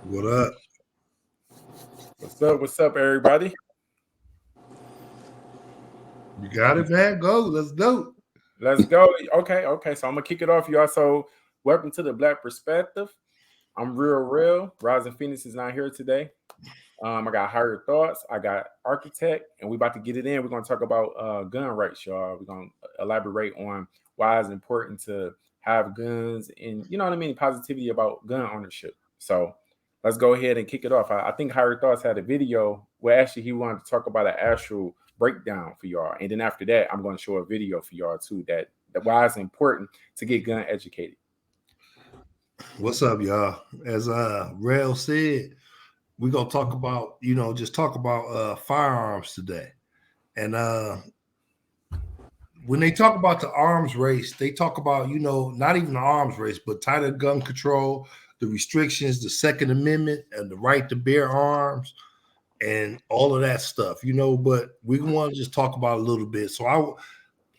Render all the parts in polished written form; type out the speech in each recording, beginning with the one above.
What up? What's up? What's up, everybody? You got it, man. Go. Let's go. Let's go. Okay. So I'm gonna kick it off, y'all. So welcome to the Black Perspective. I'm real. Rising Phoenix is not here today. I got higher thoughts. I got architect, and we about to get it in. We're gonna talk about gun rights, y'all. We're gonna elaborate on why it's important to have guns, and you know what I mean, positivity about gun ownership. So let's go ahead and kick it off. I think higher thoughts had a video where actually he wanted to talk about an actual breakdown for y'all, and then after that, I'm going to show a video for y'all too that why it's important to get gun educated. What's up, y'all? As Rail said, we're gonna talk about, just talk about firearms today. And when they talk about the arms race, they talk about, not even the arms race, but tighter gun control, the restrictions, the Second Amendment, and the right to bear arms, and all of that stuff, But we want to just talk about a little bit. So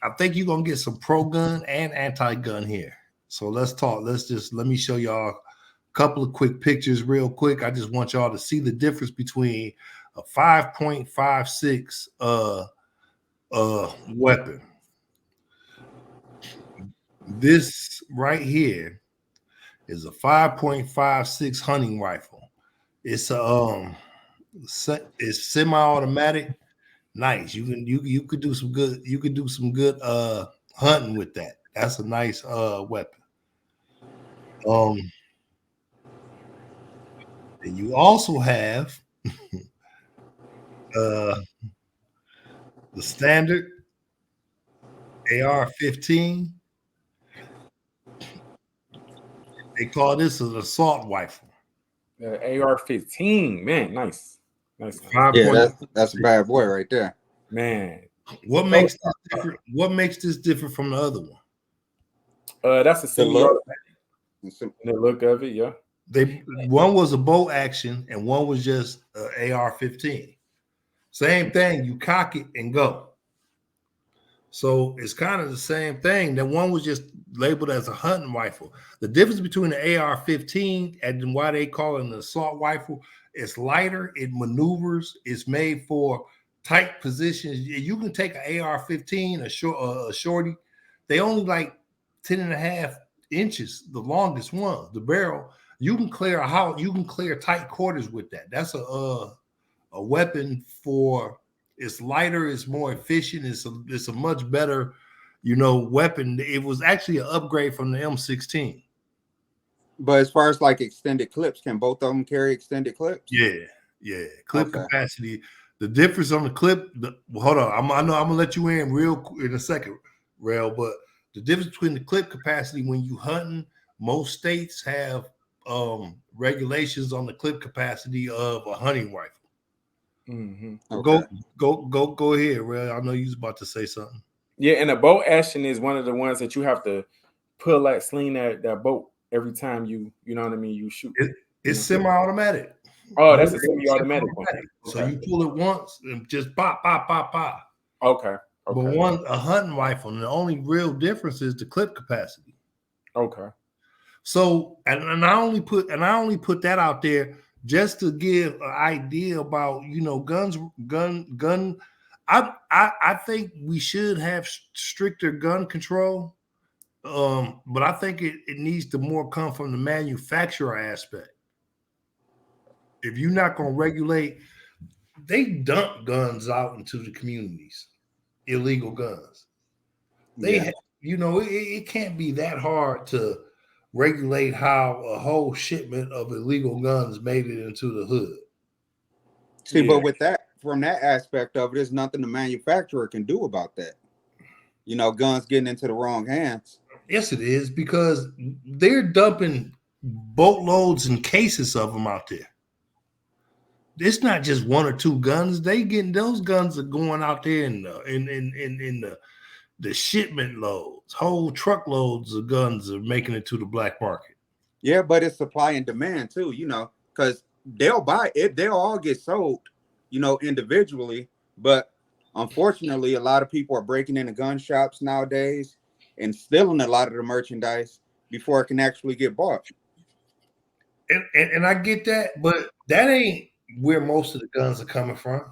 I think you're gonna get some pro-gun and anti-gun here. So let's talk. Let me show y'all a couple of quick pictures real quick. I just want y'all to see the difference between a 5.56 weapon. This right here is a 5.56 hunting rifle. It's it's semi-automatic. Nice. You could do some good hunting with that. That's a nice weapon. And you also have the standard AR-15. They call this an assault rifle. AR-15, man, nice. Yeah, that's a bad boy right there. Man, what makes this different? What makes this different from the other one? That's a semi-automatic. The look of it, yeah. One was a bolt action and one was just AR-15. Same thing. You cock it and go. So it's kind of the same thing. That one was just labeled as a hunting rifle. The difference between the AR-15 and why they call it an assault rifle, it's lighter, it maneuvers, it's made for tight positions. You can take an AR-15, a shorty. They only like 10.5 inches, the longest one, the barrel. You can clear a house. You can clear tight quarters with that. That's a weapon for. It's lighter. It's more efficient. It's a much better, weapon. It was actually an upgrade from the M16. But as far as like extended clips, can both of them carry extended clips? Yeah. Clip capacity. The difference on the clip. Hold on. I'm gonna let you in a second, Rail. But the difference between the clip capacity when you hunting, most states have regulations on the clip capacity of a hunting rifle. Mm-hmm. Okay. Go ahead, Ray. I know you was about to say something. Yeah, and a bolt action is one of the ones that you have to sling that bolt every time you know what I mean, you shoot. It's semi-automatic. Oh, that's a semi-automatic one. So you pull it once and just pop. Okay. But a hunting rifle, and the only real difference is the clip capacity. Okay. So and I only put that out there just to give an idea about guns. I think we should have stricter gun control, but I think it needs to more come from the manufacturer aspect. If you're not going to regulate, they dump guns out into the communities, illegal guns. It can't be that hard to regulate how a whole shipment of illegal guns made it into the hood. See, but with that, from that aspect of it, there's nothing the manufacturer can do about that. Guns getting into the wrong hands. Yes, it is, because they're dumping boatloads and cases of them out there. It's not just one or two guns. Those guns are going out there in the shipment loads. Whole truckloads of guns are making it to the black market. Yeah, but it's supply and demand too, because they'll buy it. They'll all get sold, individually. But unfortunately, a lot of people are breaking into gun shops nowadays and stealing a lot of the merchandise before it can actually get bought. And I get that, but that ain't where most of the guns are coming from.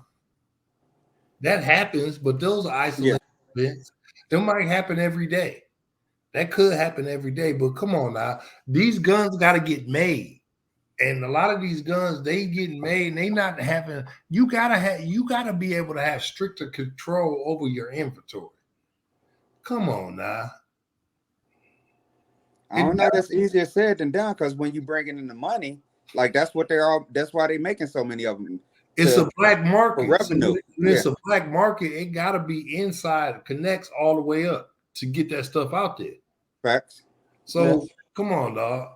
That happens, but those are isolated events. They might happen every day. That could happen every day, but come on now. These guns got to get made. And a lot of these guns, they getting made and they not having, you gotta be able to have stricter control over your inventory. Come on now. I don't know. That's easier said than done because when you bring in the money, like that's what they're all. That's why they're making so many of them. It's a black market. For revenue. So when it's a black market, it gotta be inside, connects all the way up to get that stuff out there. Facts. So come on, dog.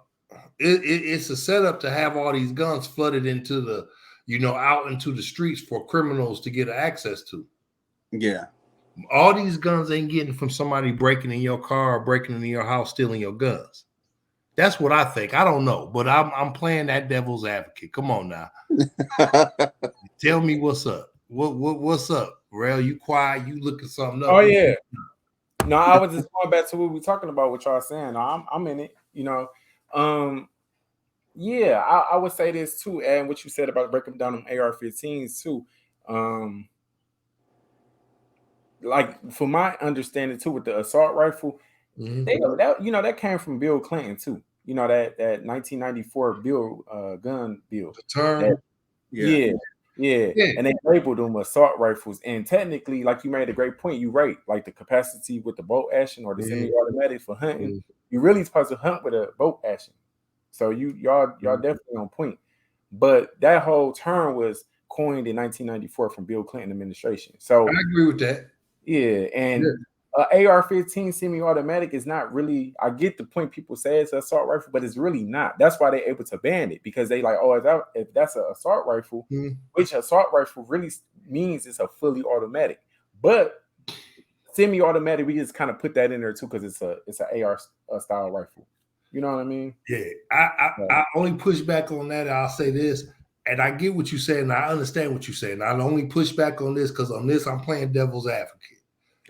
It's a setup to have all these guns flooded into the, out into the streets for criminals to get access to. Yeah. All these guns ain't getting from somebody breaking in your car or breaking into your house, stealing your guns. That's what I think. I don't know, but I'm playing that devil's advocate. Come on now. Tell me what's up. What's up, Rail? You quiet? You looking something up? Oh yeah. No, I was just going back to what we were talking about, what y'all saying. I'm in it, Yeah, I would say this too, and what you said about breaking down them AR-15s too. Like from my understanding too, with the assault rifle, that came from Bill Clinton too. That 1994 gun bill. The term. Yeah. And they labeled them assault rifles. And technically, like you made a great point, you're right. Like the capacity with the bolt action or the semi-automatic for hunting, you're really supposed to hunt with a bolt action. So y'all definitely on point. But that whole term was coined in 1994 from Bill Clinton administration. So I agree with that. Yeah, and AR-15 semi-automatic is not really. I get the point. People say it's an assault rifle, but it's really not. That's why they're able to ban it, because they like, if that's an assault rifle, which assault rifle really means it's a fully automatic. But semi-automatic, we just kind of put that in there too because it's an AR style rifle. You know what I mean? Yeah, I only push back on that. I'll say this, and I get what you say, and I understand what you say, and I only push back on this because on this I'm playing devil's advocate.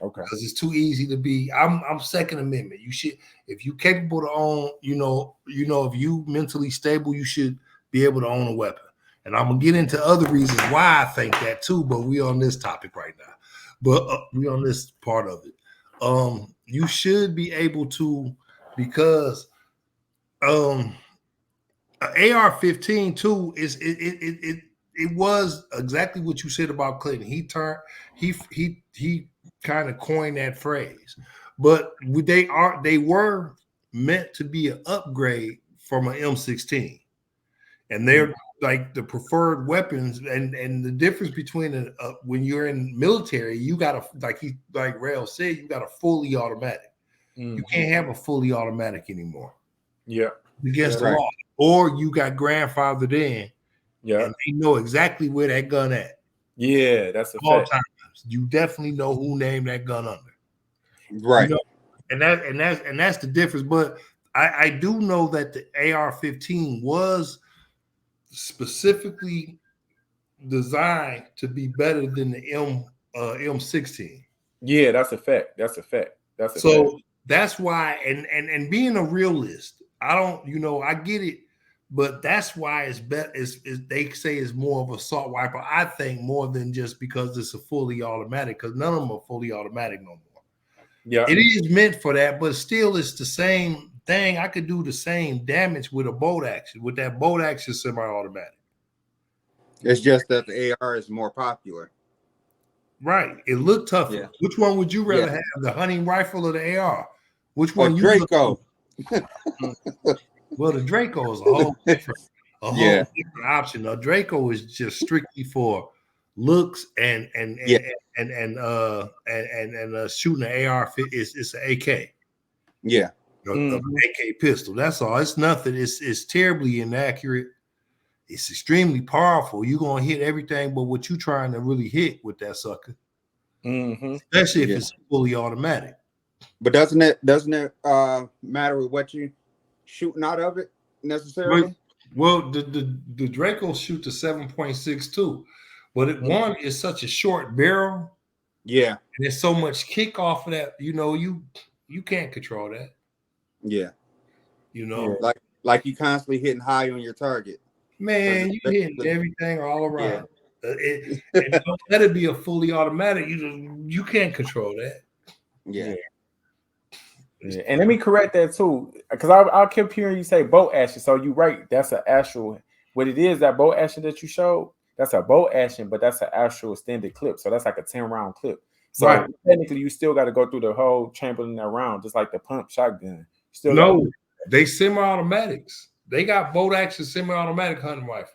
Okay. Because it's too easy to be. I'm Second Amendment. You should, if you're capable to own, if you mentally stable, you should be able to own a weapon. And I'm gonna get into other reasons why I think that too. But we on this topic right now. But we on this part of it. You should be able to, because AR-15 too is it was exactly what you said about Clinton. He kind of coined that phrase, but they were meant to be an upgrade from an M16, and they're like the preferred weapons. And the difference between when you're in military, you got like Rail said, you got a fully automatic. You can't have a fully automatic anymore. Yeah, against the law, or you got grandfathered in. Yeah, and they know exactly where that gun at. Yeah, that's a all fact. times. You definitely know who named that gun under. Right. And that's the difference. But I do know that the AR-15 was specifically designed to be better than the M16. Yeah, that's a fact. That's a fact. That's why, and being a realist, I don't, I get it, but that's why it's better. Is they say it's more of a assault rifle. I think more than just because it's a fully automatic, because none of them are fully automatic no more. Yeah, it is meant for that, but still, it's the same thing. I could do the same damage with a bolt action, with that bolt action semi-automatic. It's just that the AR is more popular. Right. It looked tougher. Yeah. Which one would you rather have, the hunting rifle or the AR? Which one? Draco. Well, the Draco is a whole different option. The Draco is just strictly for looks and shooting an AR. It's an AK. Yeah. AK pistol. That's all. It's nothing. It's terribly inaccurate. It's extremely powerful. You're gonna hit everything but what you're trying to really hit with that sucker. Especially if it's fully automatic. But doesn't it matter what you shooting out of it necessarily? Well, the Draco shoots a 7.62, but one is such a short barrel. Yeah, and there's so much kick off of that. You can't control that. Yeah, like you constantly hitting high on your target. Man, you hitting everything all around. And don't let it be a fully automatic. You can't control that. Yeah. Yeah. And let me correct that too, because I kept hearing you say boat action. So you're right. That's an actual. What it is, that boat action that you showed, that's a boat action, but that's an actual extended clip. So that's like a 10-round clip. So technically, you still got to go through the whole chamber in that round, just like the pump shotgun. Still no, they semi-automatics. They got boat action semi-automatic hunting rifles.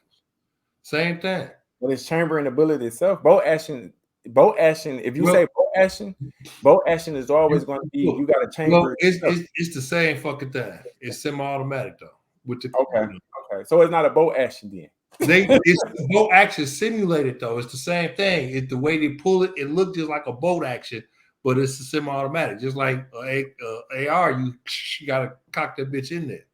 Same thing. But it's chamber in the bullet itself. Boat action. If you say boat action is always going to be. You got a chamber. Well, it's the same fucking thing. It's semi-automatic though. With the okay. So it's not a boat action then. It's boat action simulated though. It's the same thing. It's the way they pull it. It looks just like a boat action, but it's a semi-automatic. Just like AR, you gotta cock that bitch in there.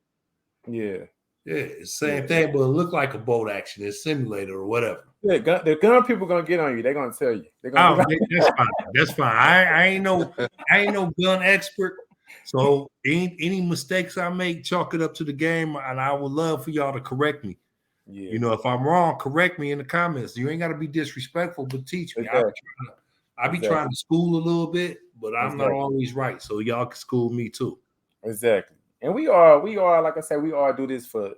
Yeah, it's the same thing, but it look like a boat action. It's simulated or whatever. Yeah, the gun people gonna get on you. They're gonna tell you. That's fine. That's fine. I ain't no gun expert. So any mistakes I make, chalk it up to the game, and I would love for y'all to correct me. Yeah. You know, if I'm wrong, correct me in the comments. You ain't got to be disrespectful, but teach me. Exactly. I be trying to school a little bit, but I'm not always right. So y'all can school me too. Exactly. And we are, like I said, we all do this for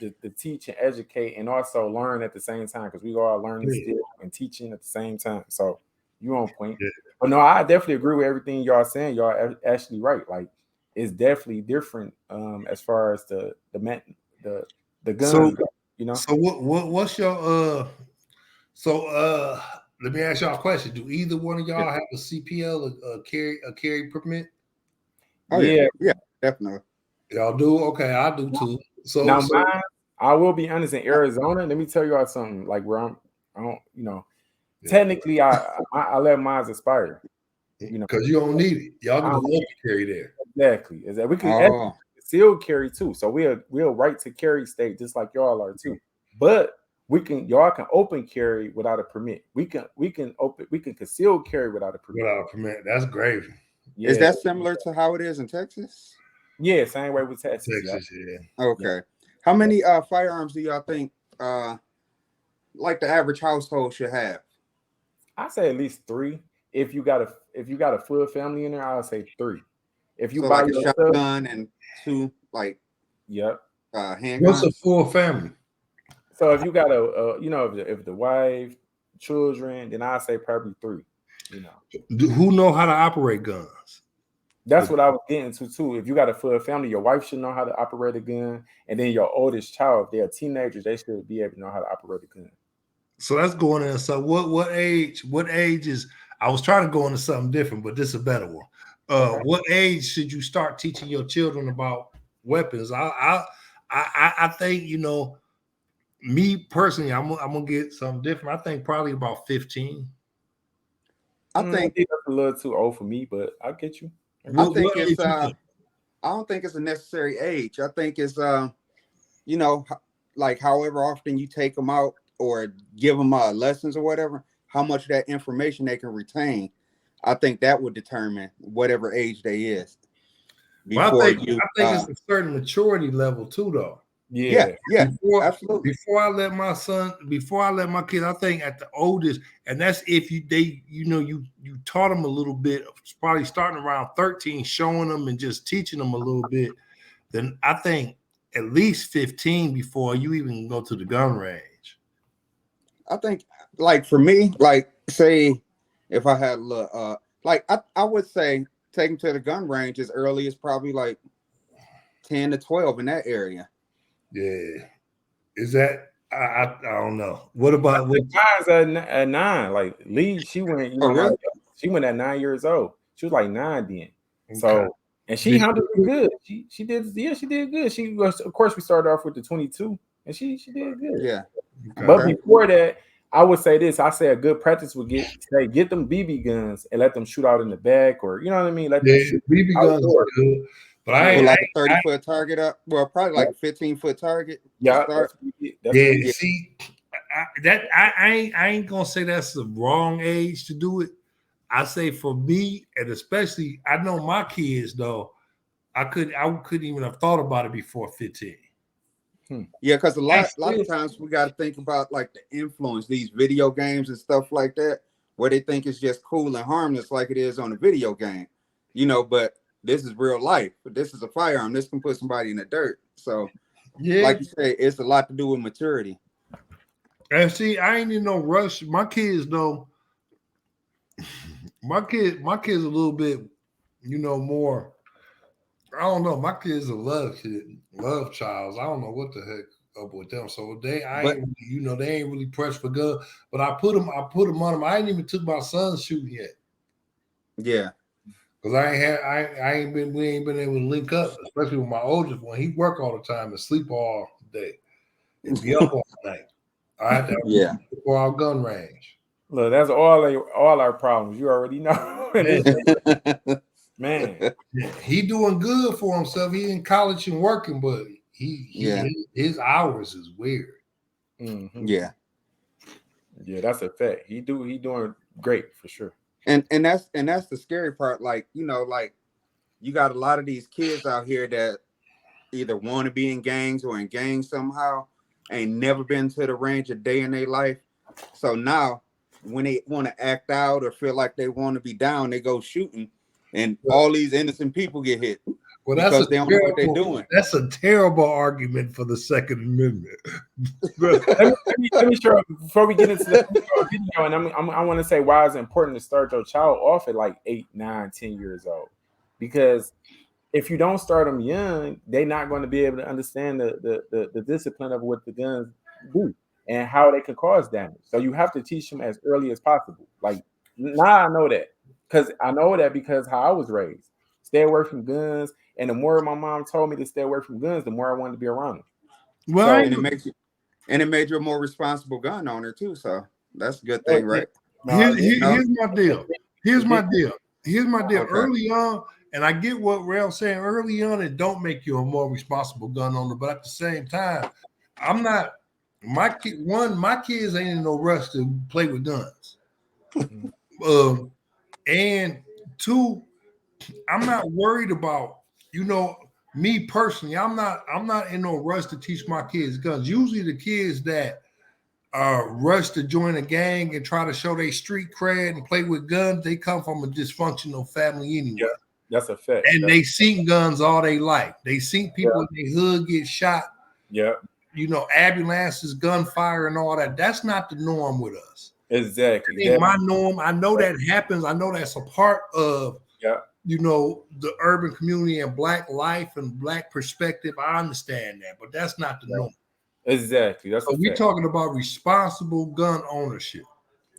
to teach and educate and also learn at the same time, because we are learning still and teaching at the same time. So you on point. Yeah. But no, I definitely agree with everything y'all saying. Y'all are actually right. Like, it's definitely different as far as the gun. So, you know. So what's your let me ask y'all a question. Do either one of y'all have a CPL, a carry permit? Oh yeah, definitely. Y'all do? Okay, I do too. So now mine, I will be honest, in Arizona, let me tell y'all something, like where I don't, you know, technically I let mine expire. You know, because you don't need it. Y'all can local carry there. Exactly. Is that we can still carry too. So we're right to carry state just like y'all are too. But y'all can open carry without a permit. We can conceal carry without a permit. Without a permit. That's gravy. Yeah. Is that similar to how it is in Texas? Yeah, same way with Texas. Yeah. Okay. How many firearms do y'all think like the average household should have? I say at least 3. If you got a full family in there, I would say 3. If you buy like a shotgun and 2 like handguns. What's a full family? So if you got if the wife, children, then I say probably 3. You know, who know how to operate guns? That's what I was getting to too. If you got a full family, your wife should know how to operate a gun, and then your oldest child, if they're teenagers, they should be able to know how to operate a gun. So that's going in. So what age? What age is? I was trying to go into something different, but this is a better one. What age should you start teaching your children about weapons? I think, you know, me personally, I'm gonna get something different. I think probably about 15. I think that's a little too old for me, but I get you. I think it's I don't think it's a necessary age. I think it's you know, like however often you take them out or give them lessons or whatever, how much of that information they can retain. I think that would determine whatever age they is. Well, I think it's a certain maturity level too, though. Yeah, absolutely. Before I let my kids, I think at the oldest, and that's if you taught them a little bit, probably starting around 13, showing them and just teaching them a little bit. Then I think at least 15 before you even go to the gun range. I think, like for me, like say if I had like I would say take them to the gun range as early as probably like 10 to 12 in that area. Yeah, is that I don't know. What about guys at 9? Like Lee, she went. You know, really? She went at 9 years old. She was like 9 then. Okay. So and she handled it good. She did. Yeah, she did good. She was, of course, we started off with the 22, and she did good. Yeah. Okay. But before that, I would say this. I say a good practice would get them BB guns and let them shoot out in the back, or you know what I mean. Let them shoot BB guns are good. But I like a 30-foot target up. Well, probably like a 15-foot target. Yeah. See, I ain't gonna say that's the wrong age to do it. I say for me, and especially I know my kids though. I couldn't even have thought about it before 15. Yeah, because a lot of times we got to think about like the influence, these video games and stuff like that, where they think it's just cool and harmless like it is on a video game, but this is real life. But this is a firearm. This can put somebody in the dirt. So, like you say, it's a lot to do with maturity. And see, I ain't in no rush. My kids though, my kids a little bit, more. I don't know. My kids are love childs. I don't know what the heck up with them. So they ain't really pressed for gun. But I put them on them. I ain't even took my son shooting yet. Yeah. Because we ain't been able to link up, especially with my oldest one. He work all the time and sleep all day and be up all night. I had to for our gun range. Look, that's all our problems. You already know. Man, he doing good for himself. He in college and working, but his hours is weird. Mm-hmm. Yeah, that's a fact. He doing great for sure. And that's the scary part. Like like you got a lot of these kids out here that either want to be in gangs or in gangs somehow, ain't never been to the range a day in their life. So now when they want to act out or feel like they want to be down, they go shooting. And all these innocent people get hit because they don't know what they're doing. That's a terrible argument for the Second Amendment. let me show before we get into the video, and I want to say why it's important to start your child off at like 8, 9, 10 years old, because if you don't start them young, they're not going to be able to understand the discipline of what the guns do and how they can cause damage. So you have to teach them as early as possible. Like now I know that. Because how I was raised, stay away from guns, and the more my mom told me to stay away from guns, the more I wanted to be around them. Well, and it made you a more responsible gun owner too. So that's a good thing, right? Here's my deal. Here's my deal. Okay. Early on, and I get what Ralph's saying. Early on, it don't make you a more responsible gun owner, but at the same time, I'm not. My kids ain't in no rush to play with guns. And 2, I'm not worried about, me personally. I'm not in no rush to teach my kids guns. Usually the kids that rush to join a gang and try to show their street cred and play with guns, they come from a dysfunctional family anyway. Yeah, that's a fact. And they seen guns all they life. They seen people in their hood get shot. Yeah. Ambulances, gunfire, and all that. That's not the norm with us. Exactly. That ain't my norm. I know that happens. I know that's a part of the urban community and Black life and Black perspective. I understand that, but that's not the norm. Exactly. That's we're talking about responsible gun ownership.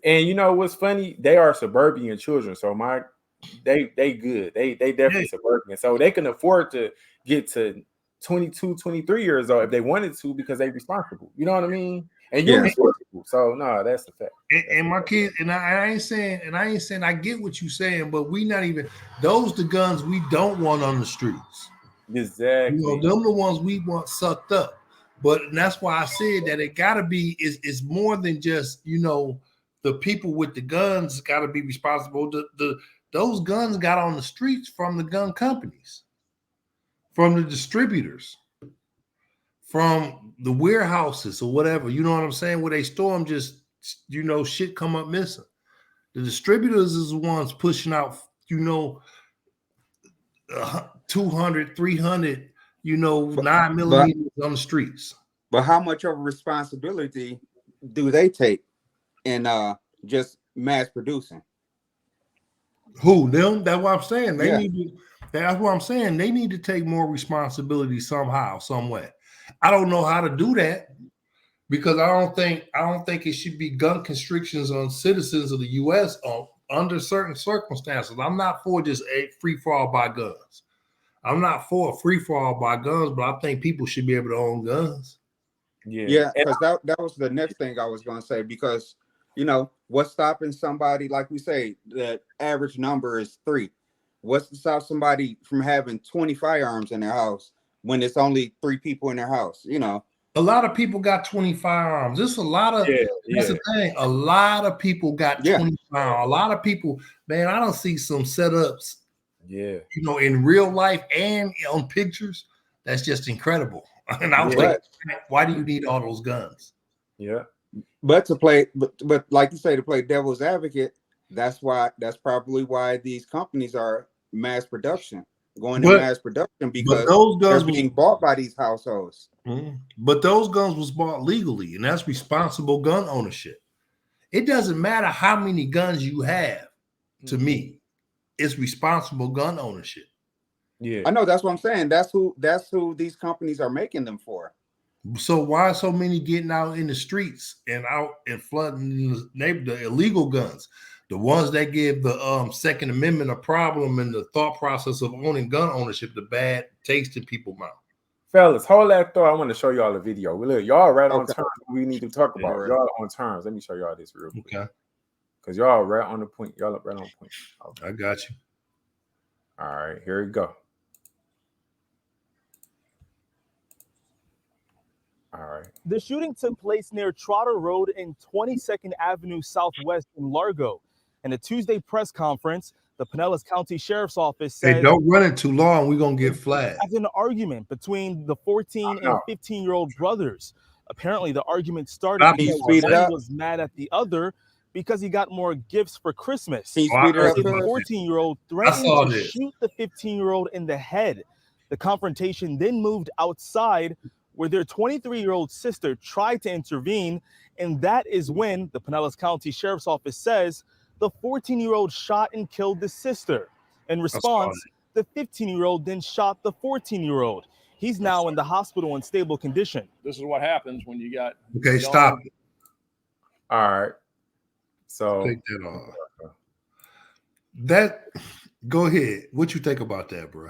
And what's funny? They are suburban children, so they good. They definitely suburban, so they can afford to get to 22, 23 years old if they wanted to because they're responsible. You know what I mean? And you're responsible. So no, that's the fact. And my kids, and I ain't saying I get what you're saying, but we not even those the guns we don't want on the streets. Exactly. Them the ones we want sucked up. But that's why I said that it gotta be is more than just the people with the guns gotta be responsible. Those guns got on the streets from the gun companies, from the distributors, from the warehouses or whatever, you know what I'm saying, where they store them, just shit come up missing. The distributors is the ones pushing out 200, 300 9mm on the streets. But how much of a responsibility do they take in just mass producing? Who, them? That's what I'm saying. That's what I'm saying. They need to take more responsibility somehow, some way. I don't know how to do that because I don't think it should be gun constrictions on citizens of the U.S. Under certain circumstances. I'm not for just a free for all by guns. I'm not for a free for all by guns, but I think people should be able to own guns. Yeah, because that was the next thing I was going to say, because what's stopping somebody, like we say, the average number is 3. What's to stop somebody from having 20 firearms in their house when it's only 3 people in their house? A lot of people got 20 firearms. There's a lot of that's the thing. A lot of people got 20 firearms. A lot of people, man, I don't see some setups Yeah. You know, in real life and on pictures, that's just incredible. And I was Yeah. like, why do you need all those guns? Yeah. But to play, but like you say, to play devil's advocate, that's probably why these companies are mass production, going to But mass production but because those they're guns was being bought by these households. but those guns was bought legally, and that's responsible gun ownership. It doesn't matter how many guns you have, to me, it's responsible gun ownership. Yeah. I know, that's what I'm saying. That's who these companies are making them for. So why are so many getting out in the streets and out and flooding the illegal guns? The ones that give the Second Amendment a problem in the thought process of owning gun ownership, the bad taste in people's mouth. Fellas, hold that thought. I want to show y'all a video. Look, y'all right on Okay. terms. We need to talk about Right. y'all on terms. Let me show y'all this real quick. Okay, Because y'all right on the point. Y'all up right on point. Okay. I got you. All right, here we go. All right. The shooting took place near Trotter Road and 22nd Avenue Southwest in Largo. In a Tuesday press conference, the Pinellas County Sheriff's Office said, Hey, don't run it too long. We're going to get flagged. after an argument between the 14 and 15-year-old brothers. Apparently, the argument started because one was mad at the other because he got more gifts for Christmas. Can you speed it up? The 14-year-old threatened to shoot the 15-year-old in the head. The confrontation then moved outside, where their 23-year-old sister tried to intervene, and that is when the Pinellas County Sheriff's Office says the 14-year-old shot and killed the sister. In response, the 15-year-old then shot the 14-year-old. He's now in the hospital in stable condition. This is what happens when you got. Okay, stop it. All right. So take that off. Go ahead. What you think about that, bro?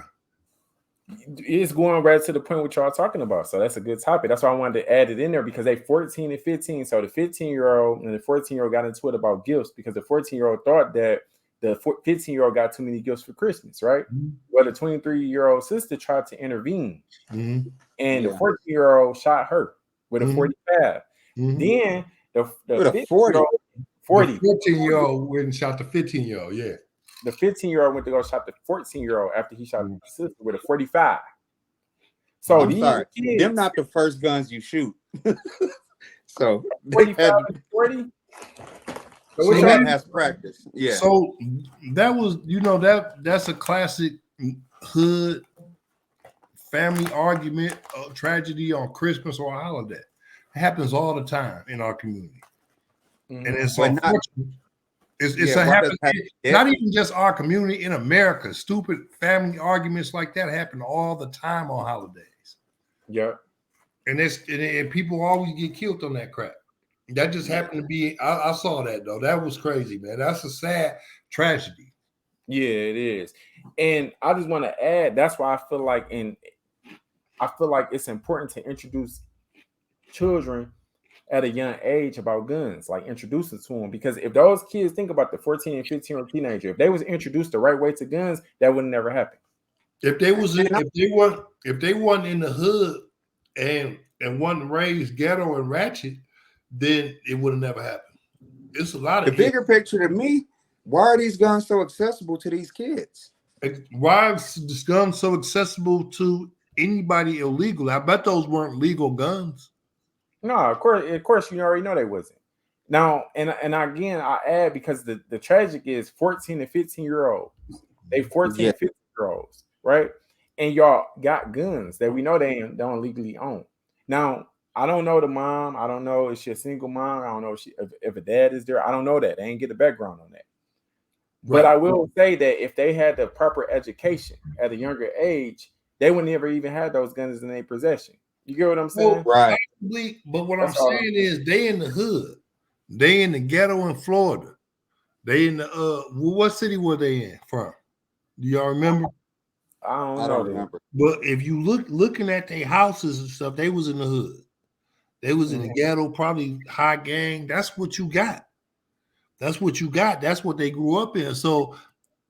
It's going right to the point what y'all talking about. So that's a good topic. That's why I wanted to add it in there because they 14 and 15. So the 15-year-old and the 14-year-old got into it about gifts because the 14-year-old thought that the 15-year-old got too many gifts for Christmas, right? Well, the 23-year-old sister tried to intervene, and the 14-year-old shot her with a 45. Then the 14-year-old went and shot the 15-year-old. Yeah. The 15-year-old went to go shot the 14-year-old after he shot the sister with a 45. So I'm sorry, kids, them not the first guns you shoot. So 45 and 40. So that has practice. Yeah. So that was, that's a classic hood family argument, tragedy on Christmas or a holiday. It happens all the time in our community, and it's unfortunate. It's not even just our community in America. Stupid family arguments like that happen all the time on holidays. Yeah, and people always get killed on that crap. That just happened to be. I saw that though. That was crazy, man. That's a sad tragedy. Yeah, it is. And I just want to add. That's why I feel like it's important to introduce children at a young age about guns, like introduce it to them. Because if those kids think about the 14 and 15-year-old teenager, if they was introduced the right way to guns, that would never happen. If they wasn't in the hood and wasn't raised ghetto and ratchet, then it would have never happened. It's a lot of the bigger picture to me. Why are these guns so accessible to these kids? Why is this gun so accessible to anybody illegal? I bet those weren't legal guns. No, of course, you already know they wasn't. Now, and again, I add because the tragic is 14 and 15-year-olds. They 14 and 15-year-olds, right? And y'all got guns that we know they don't legally own. Now, I don't know the mom. I don't know if she's a single mom. I don't know if a dad is there. I don't know that. I ain't get the background on that. Right. But I will say that if they had the proper education at a younger age, they would never even have those guns in their possession. You get what I'm saying? Right. But what I'm saying is they in the hood. They in the ghetto in Florida. They in the what city were they in from? Do y'all remember? I don't remember. But if you looking at their houses and stuff, they was in the hood. They was in the ghetto, probably high gang. That's what you got. That's what you got. That's what they grew up in. So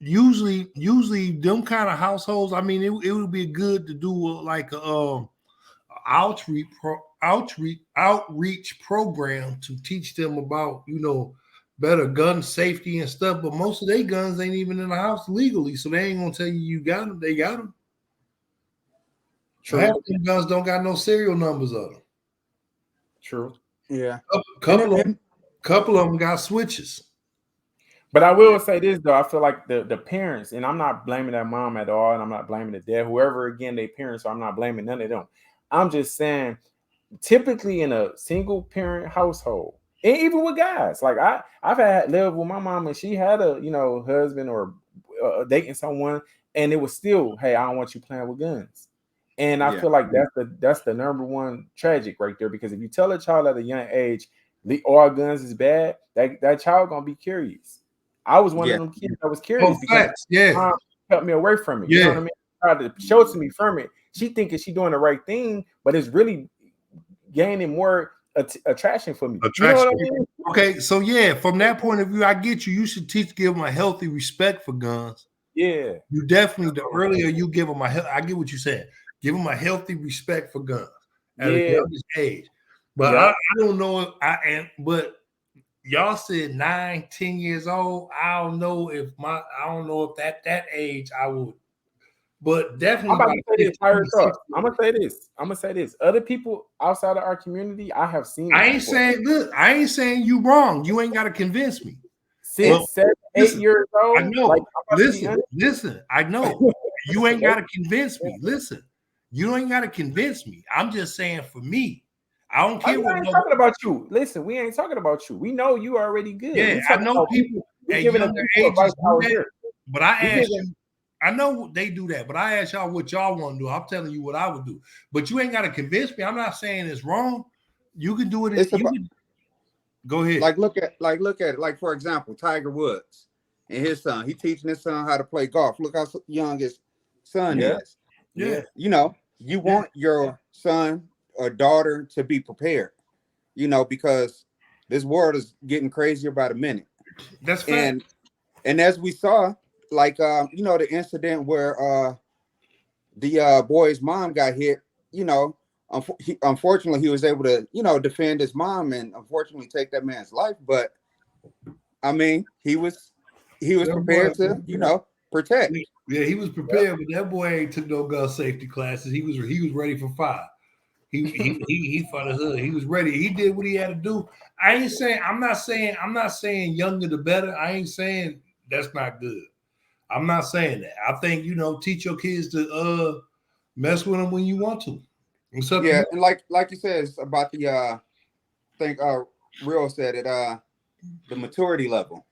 usually them kind of households, I mean, it would be good to do like a outreach program to teach them about, better gun safety and stuff, but most of their guns ain't even in the house legally, so they ain't gonna tell you got them. They got them. True. Half of them guns don't got no serial numbers on them. True. Yeah. Couple of them got switches. But I will say this though, I feel like the parents, and I'm not blaming that mom at all, and I'm not blaming the dad, whoever again they parents, so I'm not blaming none of them. I'm just saying, typically in a single parent household, and even with guys, like I've had lived with my mom, and she had a husband or dating someone, and it was still, hey, I don't want you playing with guns. And I feel like that's the number one tragic right there, because if you tell a child at a young age all guns is bad, that child gonna be curious. I was one of them kids that was curious because mom kept me away from it. You know what I mean? Tried to show it to me from it. She thinking she doing the right thing, but it's really gaining more attraction for me. You know what I mean? Okay, so from that point of view, I get you. You should give them a healthy respect for guns. Yeah, you definitely. The earlier you give them I get what you're saying. Give them a healthy respect for guns at a young age. But I don't know if I am. But y'all said 9, 10 years old. I don't know if that age I would. But definitely, I'm gonna say this. Other people outside of our community, I have seen. I ain't saying you wrong. You ain't got to convince me. 6, 7, 8 years old. I know. Like, listen. I know. You ain't got to convince me. Listen, you ain't got to convince me. I'm just saying for me. I don't care what. We ain't talking about you. Listen, we ain't talking about you. We know you already good. Yeah, I know people at younger ages do that. But I asked you. I know they do that, but I asked y'all what y'all want to do. I'm telling you what I would do. But you ain't got to convince me. I'm not saying it's wrong. You can do it. Go ahead. Look at it. Like, for example, Tiger Woods and his son. He teaching his son how to play golf. Look how young his son is. Yeah. You want your son or daughter to be prepared, because this world is getting crazier by the minute. That's fair. And as we saw, the incident where the boy's mom got hit, unfortunately he was able to, defend his mom and unfortunately take that man's life. But I mean, he was prepared to, protect. Yeah, he was prepared, but that boy ain't took no gun safety classes. He was ready for fire. He fought his hood. He was ready. He did what he had to do. I'm not saying younger the better. I ain't saying that's not good. I'm not saying that. I think, teach your kids to mess with them when you want to. And like you said, it's about the I think Real said it, the maturity level.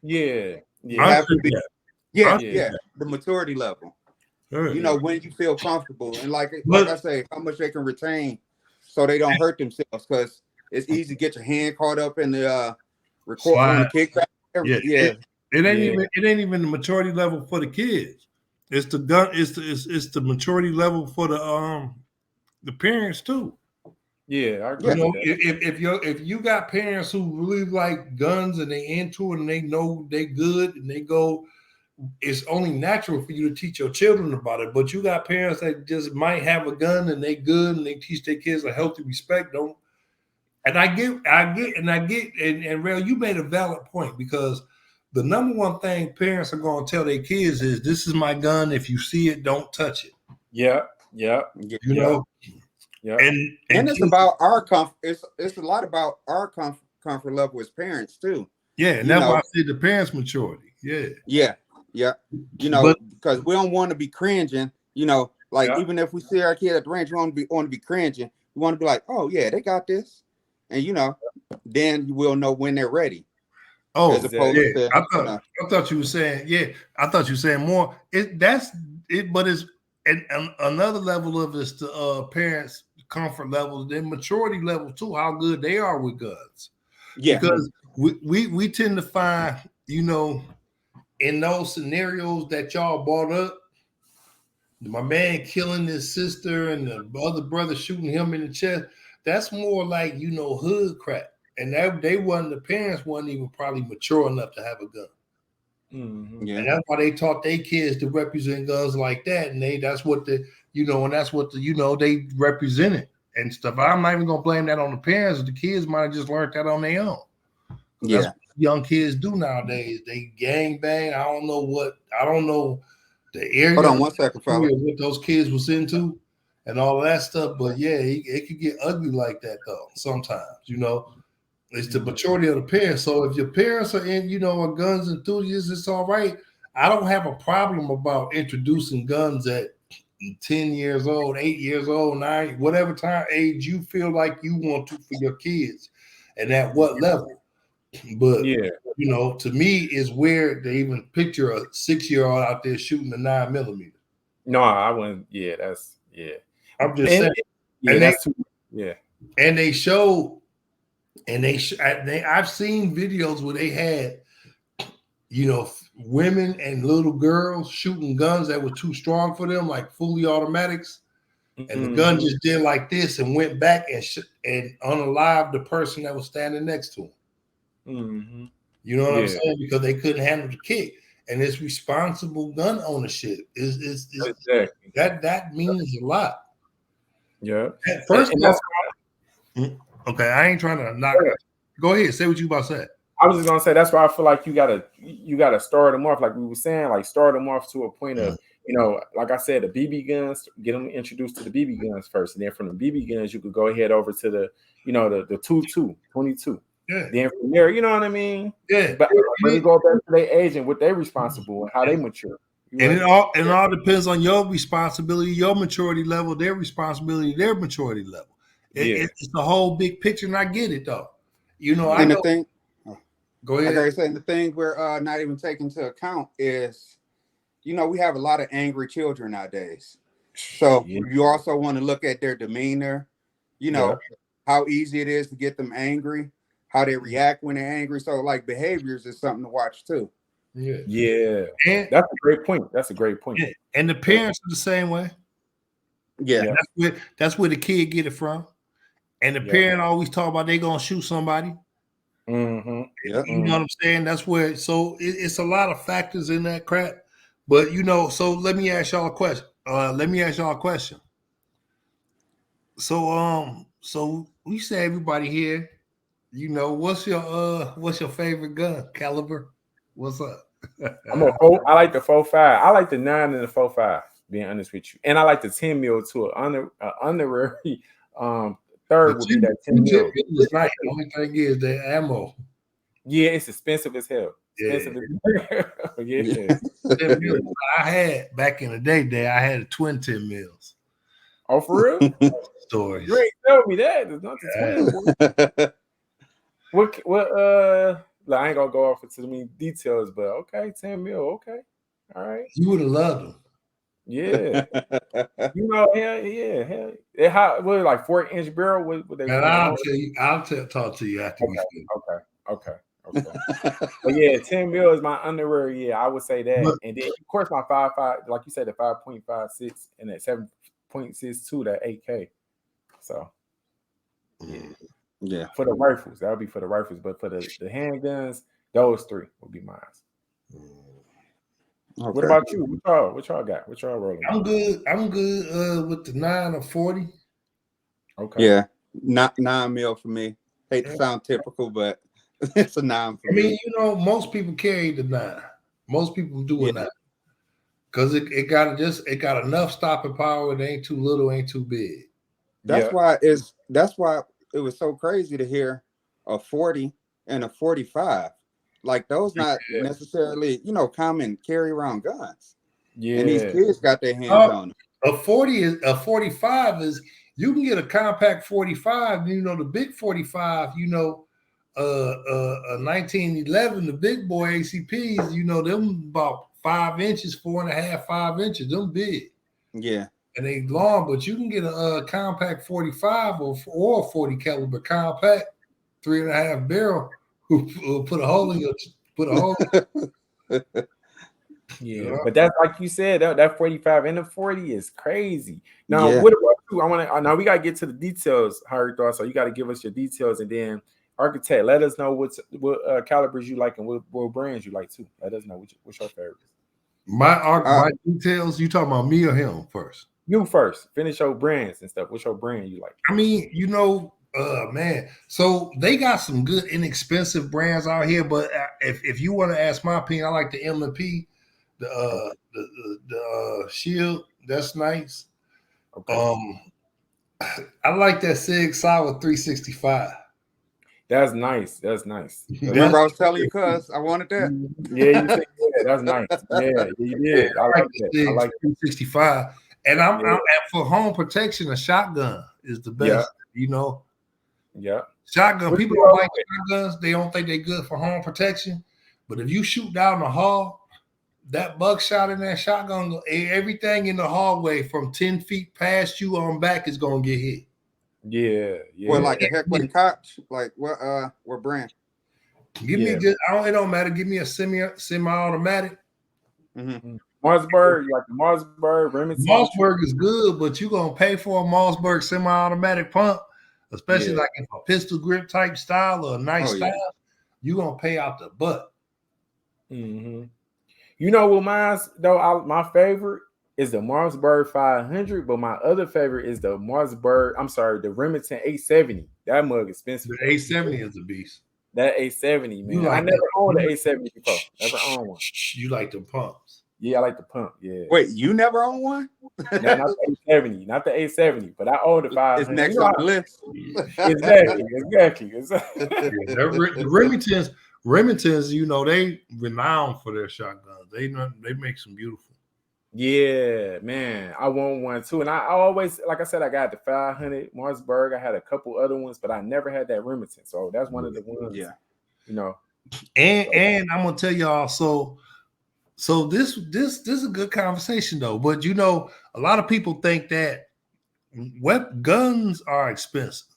Yeah. The maturity level. When you feel comfortable, and like I say, how much they can retain so they don't hurt themselves, because it's easy to get your hand caught up in the record on the kickback. It ain't even the maturity level for the kids. It's the gun. It's the maturity level for the parents too. Yeah, I agree. If you got parents who really like guns and they into it and they know they good and they go, it's only natural for you to teach your children about it. But you got parents that just might have a gun and they good and they teach their kids a healthy respect. And I get, and Rail, you made a valid point, because the number one thing parents are going to tell their kids is, this is my gun. If you see it, don't touch it. Yeah. And it's about our comfort. It's a lot about our comfort level as parents too. Yeah, and that's why I said the parents' maturity. Yeah. Because we don't want to be cringing. Even if we see our kid at the range, we want to be cringing. We want to be like, oh yeah, they got this, and then you will know when they're ready. Oh, to, I thought you were saying, I thought you were saying more. But it's another level of this to parents' comfort level, then maturity level too, how good they are with guns. Yeah, because we tend to find, in those scenarios that y'all brought up, my man killing his sister and the other brother shooting him in the chest, that's more like, hood crap. And the parents wasn't even probably mature enough to have a gun. Mm-hmm. Yeah. And that's why they taught their kids to represent guns like that. And that's what they represented and stuff. I'm not even gonna blame that on the parents. The kids might have just learned that on their own. young kids do nowadays. They gang bang. I don't know the area. Hold on 1 second, fella. What those kids was into and all of that stuff. But yeah, it could get ugly like that though. Sometimes, it's the maturity of the parents. So if your parents are are guns enthusiasts, it's all right. I don't have a problem about introducing guns at 10 years old, 8 years old, 9, whatever time age you feel like you want to for your kids, and at what level. But to me, it's weird to even picture a 6-year-old out there shooting a 9mm. No, I wouldn't. Yeah, I'm just saying. And that's too. And they showed, I've seen videos where they had, women and little girls shooting guns that were too strong for them, like fully automatics, and the gun just did like this and went back and unalived the person that was standing next to him. Mm-hmm. You know what I'm saying? Because they couldn't handle the kick. And it's responsible gun ownership. Is exactly. that means a lot. Yeah. First of all, okay, I ain't trying to knock it. Go ahead, say what you about to say. I was just gonna say that's why I feel like you gotta start them off, like we were saying, like start them off to a point of, like I said, the BB guns, get them introduced to the BB guns first, and then from the BB guns you could go ahead over to the the 22. Yeah. Then from there, you know what I mean? Yeah. But when you go back to their age and what they're responsible and how they mature. And it all depends on your responsibility, your maturity level, their responsibility, their maturity level. It's the whole big picture, and I get it though. The thing. Go ahead. Like I said, the thing we're not even taking into account is, we have a lot of angry children nowadays. So you also want to look at their demeanor, how easy it is to get them angry, how they react when they're angry. So like behaviors is something to watch too. Yeah. And that's a great point. Yeah. And the parents are the same way. Yeah. That's where the kid get it from. And the parent always talk about they gonna shoot somebody. Mm-hmm. Yep. You know what I'm saying? That's where. So it's a lot of factors in that crap. But so let me ask y'all a question. So we say everybody here, what's your favorite gun caliber? What's up? I like the 4.5. I like the 9 and the 4.5. Being honest with you, and I like the 10 mil too. Honorary third would be that 10 mil. Right. The only thing is the ammo. Yeah, it's expensive as hell. Yeah. I had back in the day. I had a twin 10 mils. Oh, for real? Stories. You ain't tell me that. It's not the 20. What? I ain't gonna go off into many details, but okay, 10 mil. Okay, all right. You would have loved them. Yeah. Hell. How was it, like 4-inch barrel? What they? And I'll tell you. Talk to you after we finish. Okay. But yeah, 10 mil is my underwear. Yeah, I would say that. And then of course my 5.5, like you said, the 5.56 and that 7.62, that 8K. So yeah. For the rifles, that would be for the rifles. But for the handguns, those 3 would be mine. Okay. What about you? What y'all got? What y'all rolling? I'm good with the 9 or 40. Okay. Yeah, 9 mil for me. Hate to sound typical, but it's a 9 for me. Most people carry the 9. Most people do a 9 because it got enough stopping power. It ain't too little, ain't too big. That's why it was so crazy to hear a 40 and a 45. Like those not necessarily, common carry around guns. Yeah. And these kids got their hands on them. A 45 is, you can get a compact 45, the big 45, a 1911, the big boy ACPs, them about 5 inches, 4.5, 5 inches, them big. Yeah. And they long, but you can get a compact 45 or 40 caliber compact 3.5 barrel who put a hole in your Yeah, but that's like you said, that 45 and the 40 is crazy. Now, what about you? Now we gotta get to the details, Harry thought. So you got to give us your details, and then Architect, let us know what calibers you like and what brands you like too. Let us know what's your favorite. My details. You talking about me or him first? You first. Finish your brands and stuff. What's your brand you like? I mean, Man, so they got some good inexpensive brands out here, but if you want to ask my opinion, I like the M&P, the Shield. That's nice. Okay. I like that Sig Sauer 365. That's nice. That's nice. Remember I was telling you, cuz I wanted that. Yeah, you said that's nice. Yeah, you did. I like that. I like 365. And I'm for home protection, a shotgun is the best. You know. Yeah. Shotgun. People don't like shotguns. They don't think they're good for home protection. But if you shoot down the hall, that buckshot in that shotgun, everything in the hallway from 10 feet past you on back is gonna get hit. Yeah. What, like a Heckler & Koch? Like what brand? Give me just it don't matter. Give me a semi-automatic. Mm-hmm. Mossberg, like the Mossberg, Remington. Mossberg is good, but you're gonna pay for a Mossberg semi-automatic pump, especially like if a pistol grip type style or a nice style, you're gonna pay out the butt. Mm-hmm. You know what mine's though? My favorite is the Mossberg 500, but my other favorite is the the Remington 870. That mug expensive. The 870 is a beast. That 870, man. I never owned the 870 before. Never owned one. You like the pumps? Yeah, I like the pump. Yeah. Wait, you never owned one? No, not the 870, not the 870. But I own the 500. It's next on the list. Exactly. The Remingtons, you know, they renowned for their shotguns. They make some beautiful. Yeah, man. I want one too. And I always, like I said, I got the 500 Mossberg. I had a couple other ones, but I never had that Remington. So that's one of the ones. Yeah. You know. And I'm gonna tell y'all, so this is a good conversation though. But you know, a lot of people think that guns are expensive.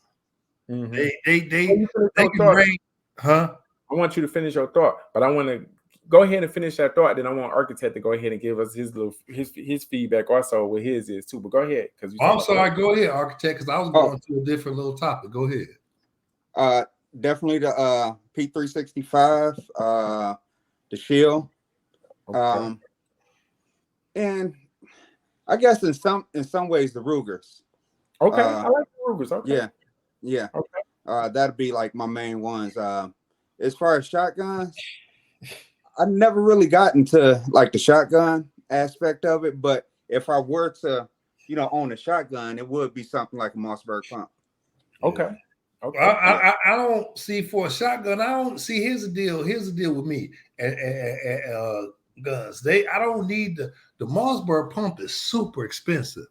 Mm-hmm. They can rate, huh? I want you to finish your thought, but I want to go ahead and finish that thought. Then I want Architect to go ahead and give us his feedback also what his is too. But go ahead, because I'm sorry. Go ahead, Architect, because I was going to a different little topic. Go ahead. Definitely the P365, the Shield, and I guess in some ways the Rugers. Okay, I like the Rugers. Okay, yeah. Okay, that'd be like my main ones. As far as shotguns, I never really got into like the shotgun aspect of it, but if I were to, own a shotgun, it would be something like a Mossberg pump. Okay. I don't see for a shotgun. I don't see. Here's the deal. Here's the deal with me and guns. I don't need the Mossberg pump is super expensive.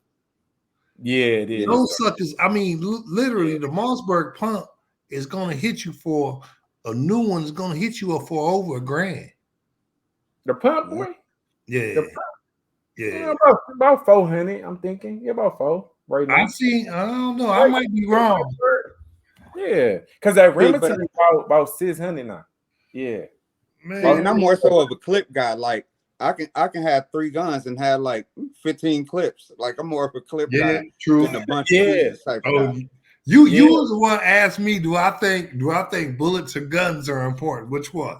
Yeah, it is. Those suckers. I mean, literally, the Mossberg pump is going to hit you for a new one. Is going to hit you for over $1,000. The pump, boy. Yeah. Yeah, about 400. I'm thinking. Yeah, about 4 right now. I don't know. I might be wrong. Yeah, because that Remington is about 600 now. Yeah, man. And I'm more so of a clip guy. Like I can have 3 guns and have like 15 clips. Like I'm more of a clip guy. True. Than a bunch of type guy. You was the one asked me. Do I think bullets or guns are important? Which one?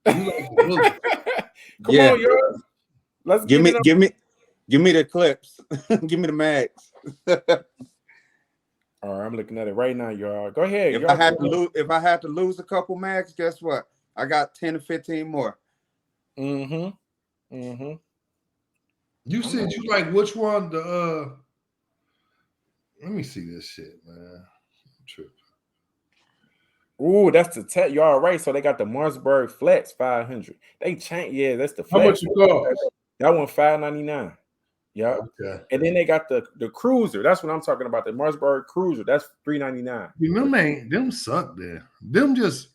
You like the bullets. Come on, yours. Let's give me the clips. Give me the mags. All right, I'm looking at it right now, y'all. Go ahead. If I had to lose a couple mags, guess what? I got 10 to 15 more. You said you like which one? Let me see this shit, man. I'm tripping. Ooh, that's the y'all right. So they got the Mossberg Flex 500. They changed. Yeah, that's the Flex. How much you cost? That one $599. Yeah. Okay. And then they got the Cruiser. That's what I'm talking about. The Mossberg Cruiser. That's $399. Them suck there. Them just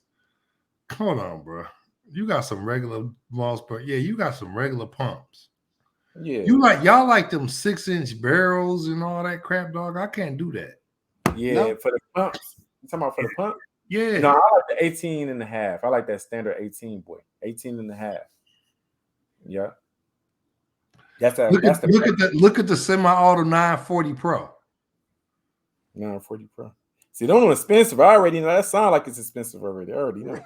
hold on, bro. You got some regular Mossberg. Yeah, you got some regular pumps. Yeah. Y'all like them 6-inch barrels and all that crap, dog. I can't do that. Yeah, for the pumps. You talking about for the pump? Yeah. No, I like the 18 and a half. I like that standard 18, boy. 18 and a half. Yeah. Look at the semi-auto 940 Pro. 940 Pro. See, those are expensive. I already know that sound like it's expensive already. I already know.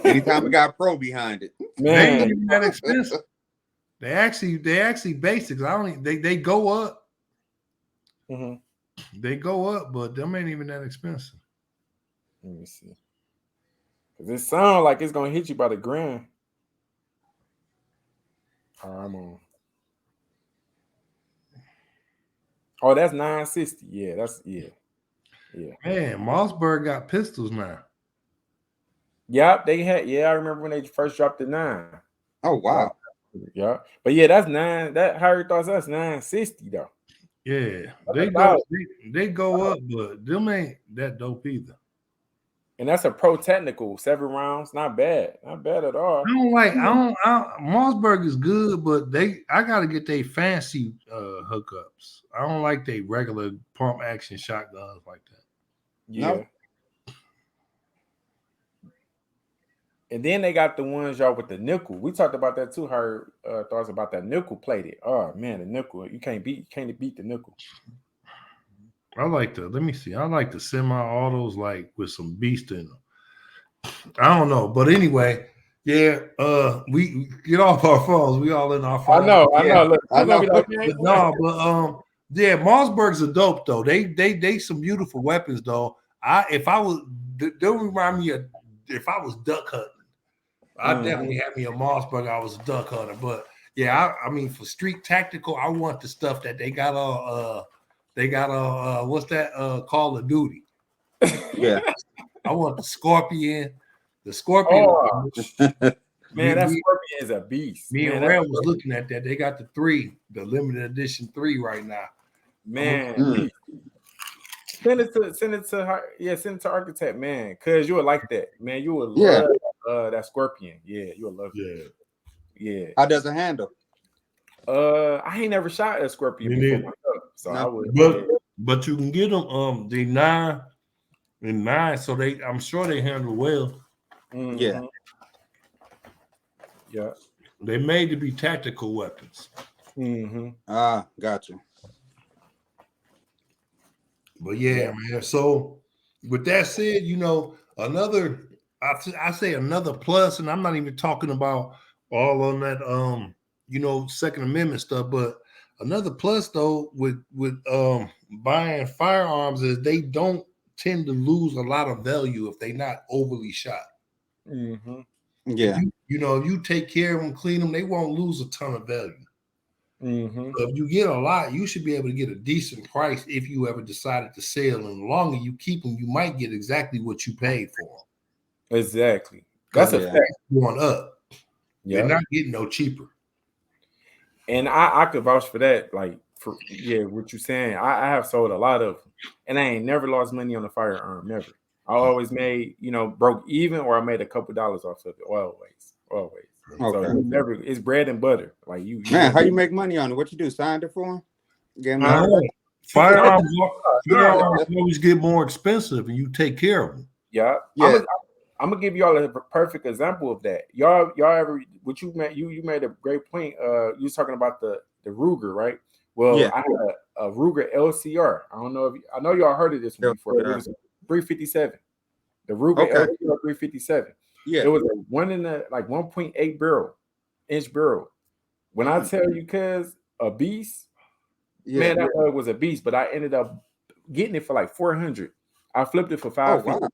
Anytime we got Pro behind it, man, they ain't even that expensive. They actually basics. They go up. They go up, but them ain't even that expensive. Let me see. Cause it sounds like it's gonna hit you by the grand. All right, I'm on. Oh, that's 960. Yeah, that's yeah. Man, Mossberg got pistols now. Yep, they had. Yeah, I remember when they first dropped the 9. Oh wow. Yeah, but yeah, that's 9. That Harry thought that's 960 though. Yeah, That's they go up, but them ain't that dope either. And that's a pro technical 7 rounds. Not bad at all. Mossberg is good, but I gotta get they fancy hookups. I don't like they regular pump action shotguns like that. Yeah. No. And then they got the ones y'all with the nickel. We talked about that too. Her thoughts about that nickel plated. Oh man, the nickel. You can't beat the nickel. I like the semi-autos like with some beast in them. I don't know, but anyway, yeah. We get off our phones. We all in our phones. I know. Look, I know. Yeah, Mossberg's a dope though. They some beautiful weapons though. They'll remind me of if I was duck hunting. I definitely had me a Mossberg. I was a duck hunter, but yeah, I mean for street tactical, I want the stuff that they got on. What's that? Call of Duty. Yeah. I want the Scorpion. The Scorpion. Oh, man, that Scorpion is a beast. Me and Red was looking at that. They got the limited edition 3 right now. Man, send it to her. Yeah, send it to Architect, man, because you would like that, man. You would love that Scorpion. Yeah, you would love it. Yeah. How does it handle? I ain't never shot a Scorpion before myself, so I would. But you can get them the 9 and 9, so I'm sure they handle well. Yeah. They made to be tactical weapons. Gotcha. But yeah, man. So with that said, another I say another plus, and I'm not even talking about all on that Second Amendment stuff, but another plus though with buying firearms is they don't tend to lose a lot of value if they're not overly shot. Yeah. If you take care of them, clean them, they won't lose a ton of value. So if you get a lot, you should be able to get a decent price if you ever decided to sell. And the longer you keep them, you might get exactly what you paid for them. Exactly. That's a fact. Going up. They're not getting no cheaper. And I could vouch for that. Like, what you're saying. I have sold a lot of them, and I ain't never lost money on a firearm. Never. I always made, broke even, or I made a couple dollars off of it. Always. Okay. So it's bread and butter. Like man, how you make money on it? What you do? Signed it for them? Firearms always get more expensive, and you take care of them. Yeah. I'm gonna give y'all a perfect example of that. Y'all ever what you made? You made a great point. You was talking about the Ruger, right? Well, I had a Ruger LCR. I don't know I know y'all heard of this one before. It was a 357. The Ruger LCR 357. Yeah, it was a 1.8 inch barrel. When I tell you, cuz a beast, man, that bug was a beast. But I ended up getting it for like 400. I flipped it for 550.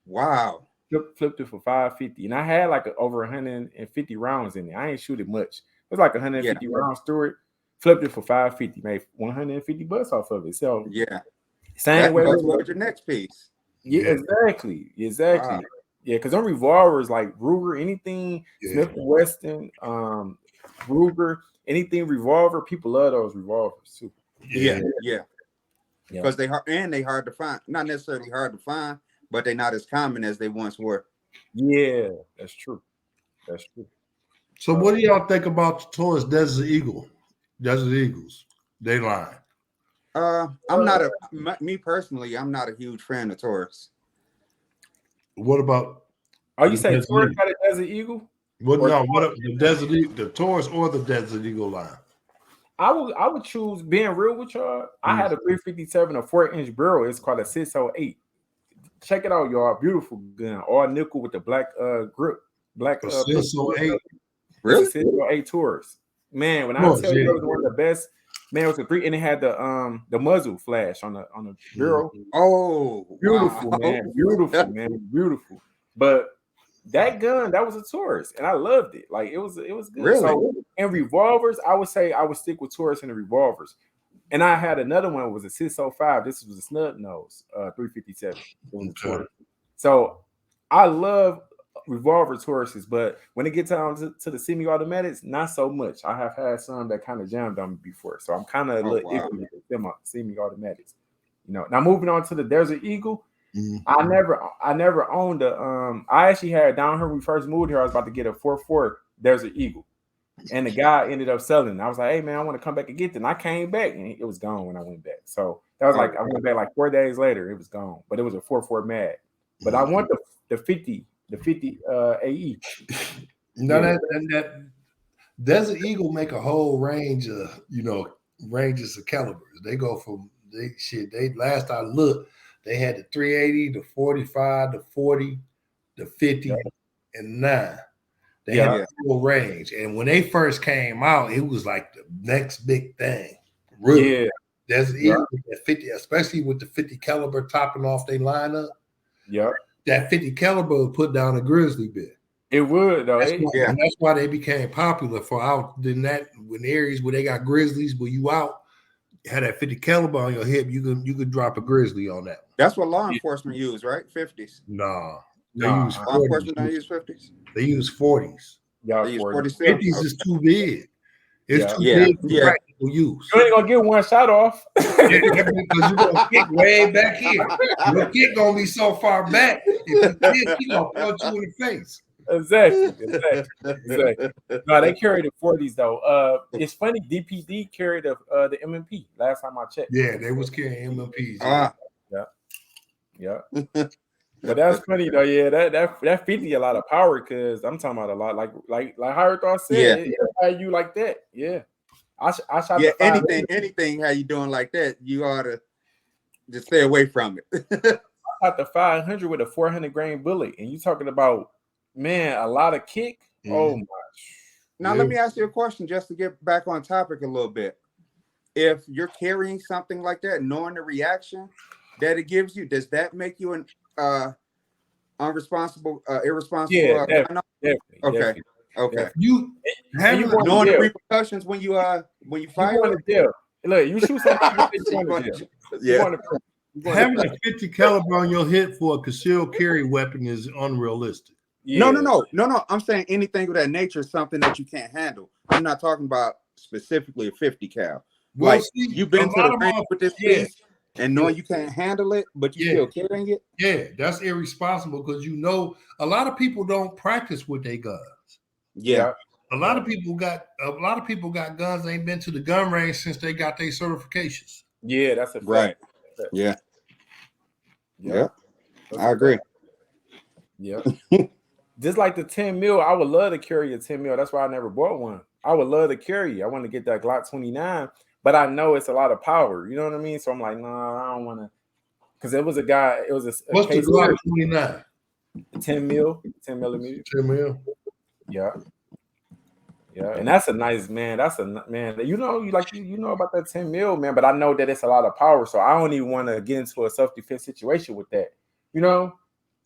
Wow. Flipped it for 550, and I had like over 150 rounds in it. I ain't shoot it much. It was like 150 rounds through it. Flipped it for 550, made $150 off of it. So same way with your next piece. Yeah, exactly. Wow. Yeah, because them revolvers like Ruger, anything Smith & Wesson, Ruger, anything revolver, people love those revolvers too. Yeah. Because they hard to find. Not necessarily hard to find, but they're not as common as they once were. Yeah, that's true. So what do y'all think about the Taurus Desert Eagles? They line. I'm not me personally, I'm not a huge fan of Taurus. What about? Are you saying Taurus got a Desert Eagle? Well, no. What the Taurus or the Desert Eagle line? I would choose. Being real with y'all, I had a 357, a 4-inch barrel. It's called a 608. Check it out, y'all. Beautiful gun, all nickel with the black grip, black 608. Really? 608 Taurus. Man, when I tell you it was one of the best Man, it was a 3, and it had the muzzle flash on the barrel. Oh, Beautiful, wow. man. Beautiful, man. Beautiful. But that gun, that was a Taurus, and I loved it. Like it was good. Really? So in revolvers, I would say I would stick with Taurus and the revolvers. And I had another one, it was a 605. This was a snub nose, 357. It was a Taurus. So I love revolver Tauruses, but when it gets down to the semi-automatics, not so much. I have had some that kind of jammed on me before, so I'm kind of a little iffy with the semi-automatics. You know. Now moving on to the Desert Eagle, I never owned a. I actually had down here when we first moved here. I was about to get a 4.4 Desert Eagle, and the guy ended up selling. I was like, "Hey man, I want to come back and get it." And I came back, and it was gone when I went back. So that was like I went back like 4 days later. It was gone, but it was a 4.4 mag. But I want the 50 AE. No, that Desert Eagle make a whole range of ranges of calibers. They go from they last I looked, they had the 380, the 45, the 40, the 50, and 9. They had a full range. And when they first came out, it was like the next big thing. Really. Yeah. Desert Eagle at 50, especially with the 50 caliber topping off their lineup. Yeah. That 50 caliber would put down a grizzly bear. It would though. And that's why they became popular for out than that when areas where they got grizzlies, where you out had that 50 caliber on your hip, you could drop a grizzly on that. That's what law enforcement use, right? 50s. Nah. They use 40s. Law enforcement don't use 50s. They use 40s. Yeah, they use 50s is too big. It's too big for practical use. You ain't gonna get one shot off. Because you're gonna kick way back here. Your kick gonna be so far back. If you kick, he gonna punch you in the face. Exactly. No, they carry the 40s though. It's funny. DPD carried the MMP last time I checked. Yeah, they was carrying MMPs. Yeah. But that's funny though. Yeah, that 50 a lot of power because I'm talking about a lot like Howard thought said. Yeah, how you like that? Yeah. I shot. Yeah, anything. How you doing like that? You ought to just stay away from it. I shot the 500 with a 400 grain bullet, and you talking about a lot of kick. Oh my! Now let me ask you a question, just to get back on topic a little bit. If you're carrying something like that, knowing the reaction that it gives you, does that make you an irresponsible? Yeah, definitely. Okay. You knowing the repercussions when you fire. Look, you shoot something. Having a 50 caliber on your hip for a concealed carry weapon is unrealistic. Yeah. No. I'm saying anything of that nature is something that you can't handle. I'm not talking about specifically a 50 cal. Well, like you've been to the range with this piece and knowing you can't handle it, but you still carrying it. Yeah, that's irresponsible because a lot of people don't practice with their guns. Yeah. A lot of people got guns. They ain't been to the gun range since they got their certifications. Yeah, that's a fact. Right. Yeah. I agree. Yeah. Just like the 10 mil, I would love to carry a 10 mil. That's why I never bought one. I would love to carry. I want to get that Glock 29, but I know it's a lot of power. You know what I mean? So I'm like, nah, I don't want to. Because it was a guy. It was a. What's the Glock 29? 10 mil, 10 millimeter. 10 mil. Yeah. Yeah, and that's a nice man. That's a man. You know about that 10 mil, man. But I know that it's a lot of power, so I don't even want to get into a self-defense situation with that. You know?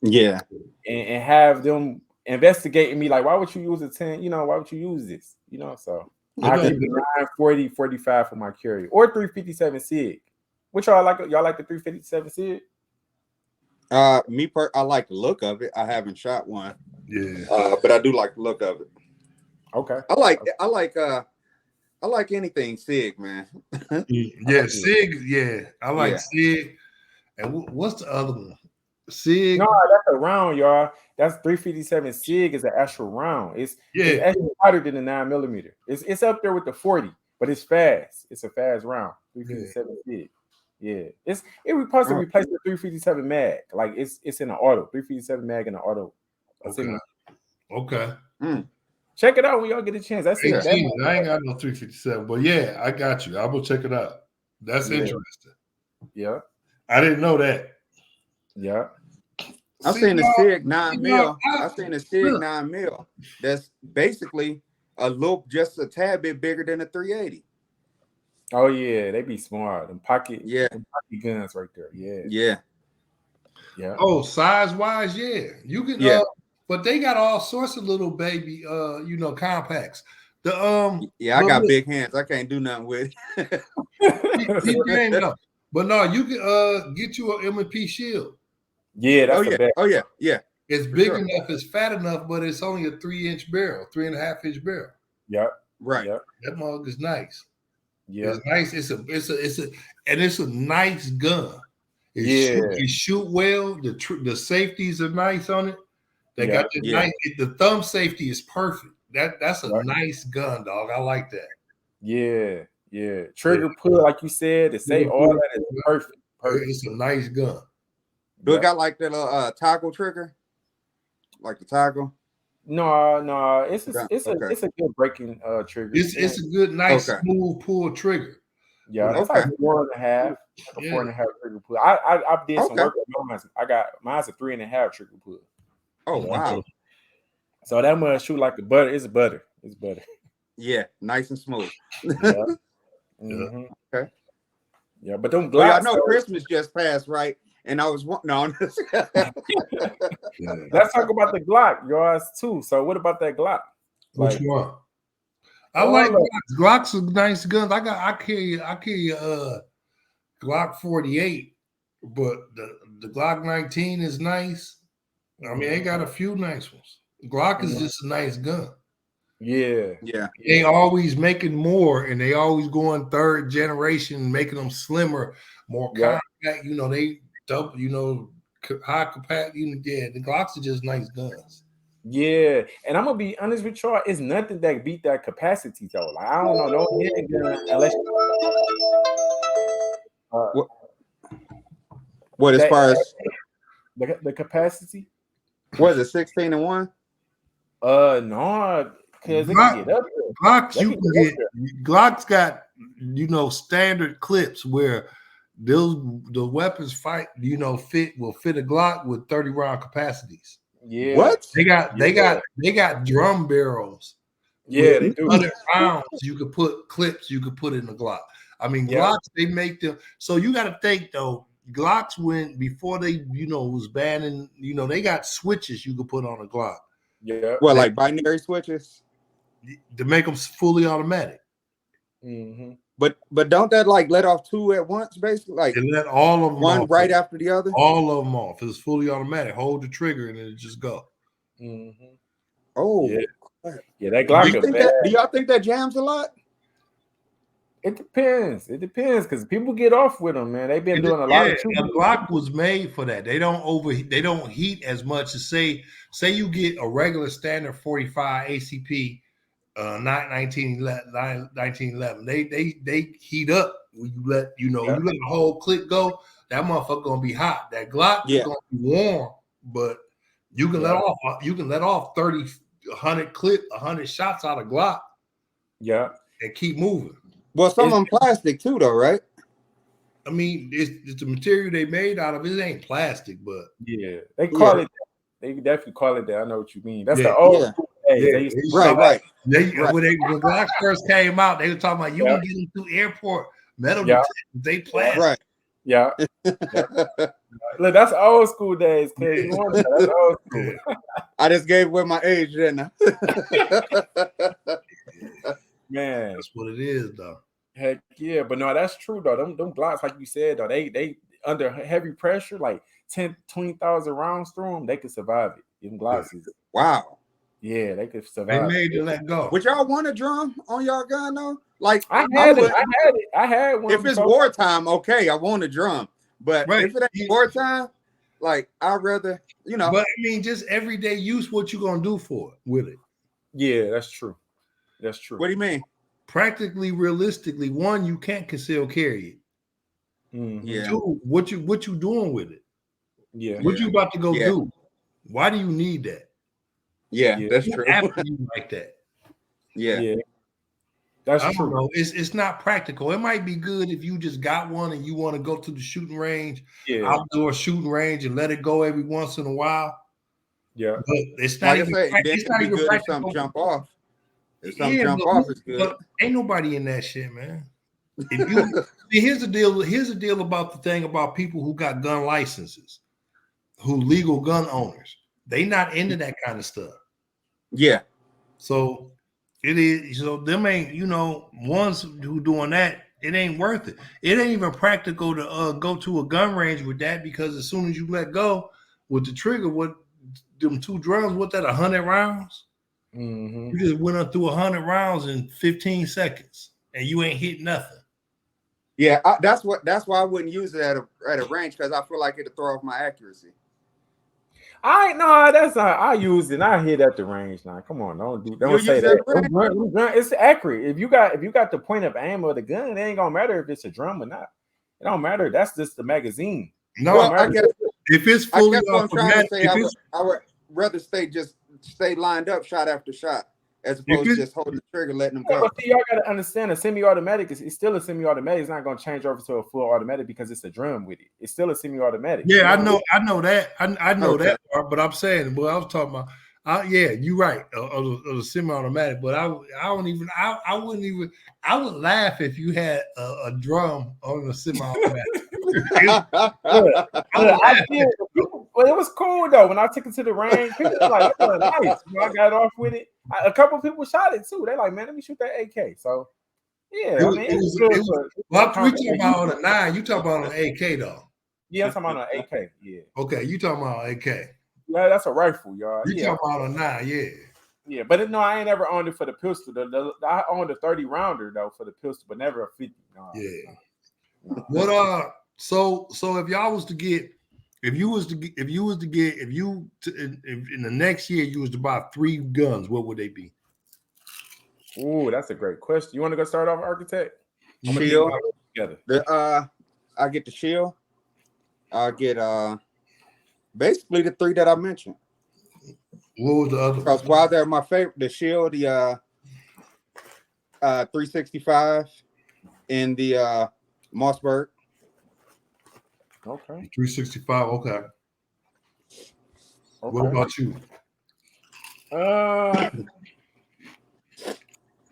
Yeah. And have them investigating me like, why would you use a 10? You know, why would you use this? You know, so I keep the 940, 45 for my carry or 357 SIG. Which y'all like? Y'all like the 357 SIG? I like the look of it. I haven't shot one. Yeah. But I do like the look of it. Okay. I like anything SIG, man. Yeah, SIG. Yeah, I like SIG. And what's the other one? SIG. No, that's a round, y'all. That's 357 SIG is an actual round. It's actually hotter than the 9 millimeter. It's up there with the 40, but it's fast. It's a fast round. 357 SIG. Yeah, it would possibly replace the 357 mag. Like it's in an auto 357 mag in an auto. Okay. Check it out when y'all get a chance. That's it. I ain't got no 357, but yeah, I got you. I will check it out. That's interesting. Yeah, I didn't know that. Yeah, I've seen a SIG 9 mil. I've seen a SIG 9 mil. That's basically just a tad bit bigger than a 380. Oh yeah, they be smart. Them pocket guns right there. Yeah. Oh, size wise, yeah. You can but they got all sorts of little baby compacts. The I got big hands. I can't do nothing with it. But no, you can get you an M&P shield. Yeah, that's the best. Oh yeah. It's big enough, it's fat enough, but it's only a 3-inch barrel, 3.5-inch barrel. Yep. Right. Yep. That mug is nice. Yeah. It's nice. It's a nice gun. It shoot well. The safeties are nice on it. They got the nice. The thumb safety is perfect. That's a nice gun, dog. I like that. Yeah. Trigger pull, like you said, to say all that is perfect. It's a nice gun. Do it got like that little toggle trigger? Like the toggle? No. It's a good breaking trigger. It's a good, nice, smooth pull trigger. Yeah, that's like 4.5. 4.5 trigger pull. I did some work with mine. Mine's a 3.5 trigger pull. Oh wow. So that must shoot like the butter. It's butter. Yeah, nice and smooth. Okay. Yeah, but don't. I know Christmas just passed, right? And I was no. Let's talk about the Glock, yours too. So what about that Glock? Which one? I like Glocks. Glocks are nice guns. I carry Glock 48, but the Glock 19 is nice. I mean, they got a few nice ones. Glock is just a nice gun. Yeah. They always making more, and they always going third generation, making them slimmer, more compact. They double, high capacity. Yeah, the Glocks are just nice guns. Yeah, and I'm gonna be honest with y'all. It's nothing that beat that capacity though. Like I don't know no handgun unless. What as far as the capacity? Was it 16 and 1? No, because it can get up there. Glocks got standard clips where the weapons will fit a Glock with 30 round capacities. Yeah. What? They got drum barrels. Yeah, they do. 100 rounds you could put clips you could put in the Glock. I mean, Glocks, they make them. So you got to think though, Glocks before they was banning, they got switches you could put on a Glock. Yeah. Well, like binary switches to make them fully automatic. Mm-hmm. But don't that like let off two at once, basically? Like let all of them one off, right after the other? All of them off. It's fully automatic. Hold the trigger and it just go. Mm-hmm. Oh, yeah. That Glock. Do y'all think that jams a lot? It depends. Because people get off with them, man. They've been doing a lot of. A Glock was made for that. They don't heat as much as say you get a regular standard 45 ACP. Not 1911. They heat up when you let you let the whole clip go. That motherfucker gonna be hot. That Glock is gonna be warm, but you can let off 30, 100 shots out of Glock. Yeah, and keep moving. Well, some of them plastic too, though, right? I mean, it's the material they made out of. It ain't plastic, but they call it. They definitely call it that. I know what you mean. That's the old school days. Right. When Glocks first came out, they were talking about you can get them through airport metal detectors. They plastic. Right. Yeah. Look, that's old school days, kid. That's old school. I just gave away my age, didn't I? Man, that's what it is, though. Heck yeah, but no, that's true though. Them Glocks, like you said, though, they under heavy pressure, like 10, 20,000 rounds through them, they could survive it. Them Glocks is wow. Yeah, they could survive. They made to let go. Would y'all want a drum on y'all gun though? Like I had it. I had one. If it's wartime, okay, I want a drum. But if it ain't wartime, like I'd rather, But I mean, just everyday use. What you gonna do for it with it? Yeah, that's true. That's true. What do you mean? Practically, realistically, one, you can't conceal carry it. Mm-hmm. Yeah. Two, what you doing with it? Yeah. What you about to go do? Why do you need that? Yeah, that's true. After you like that. Yeah. That's I true. don't know. It's not practical. It might be good if you just got one and you want to go to the shooting range, outdoor shooting range, and let it go every once in a while. Yeah. But it's not even practical. If something jump off. If something jump off, it's good. But ain't nobody in that shit, man. If you see, here's the deal. Here's the deal about the thing about people who got gun licenses, who legal gun owners. They not into that kind of stuff. Yeah. So it is. So them ain't, ones who doing that. It ain't worth it. It ain't even practical to go to a gun range with that, because as soon as you let go with the trigger, what them 2 drums, what that 100 rounds? Mm-hmm. You just went up through 100 rounds in 15 seconds, and you ain't hit nothing. Yeah, that's why I wouldn't use it at a range, because I feel like it'll throw off my accuracy. That's not. I use it. I hit at the range now. Come on, don't say that. It's accurate. If you got the point of aim of the gun, it ain't gonna matter if it's a drum or not. It don't matter. That's just the magazine. No, well, I guess if it's fully automatic, I would rather stay lined up shot after shot, as opposed to just holding the trigger, letting them go. But see, y'all gotta understand, a semi-automatic it's still a semi-automatic. It's not gonna change over to a full automatic because it's a drum with it. It's still a semi-automatic. Yeah, I know that. I know that part, but I'm saying, well, I was talking about. Yeah, you're right. A semi-automatic, but I wouldn't even. I would laugh if you had a drum on a semi-automatic. Well, it was cool though. When I took it to the range, people were like, "It was nice." I got off with it. A couple of people shot it too. They're like, "Man, let me shoot that AK." So, yeah, it was good. Well, we talking about on a 9. You talking about on an AK though? Yeah, I'm talking about an AK. Yeah. Okay, you talking about AK? Yeah, that's a rifle, y'all. You talking about a 9? Yeah. Yeah, but no, I ain't ever owned it for the pistol. I owned a 30 rounder though for the pistol, but never a 50. No, yeah. No. What So if y'all was to get, if in the next year you was to buy 3 guns, what would they be? Ooh, that's a great question. You want to go start off, architect? Shield. I get the shield. I'll get basically the 3 that I mentioned. What was the other? Because while they're my favorite, the shield, the 365, and the Mossberg. Okay. 365. Okay. What about you? I'm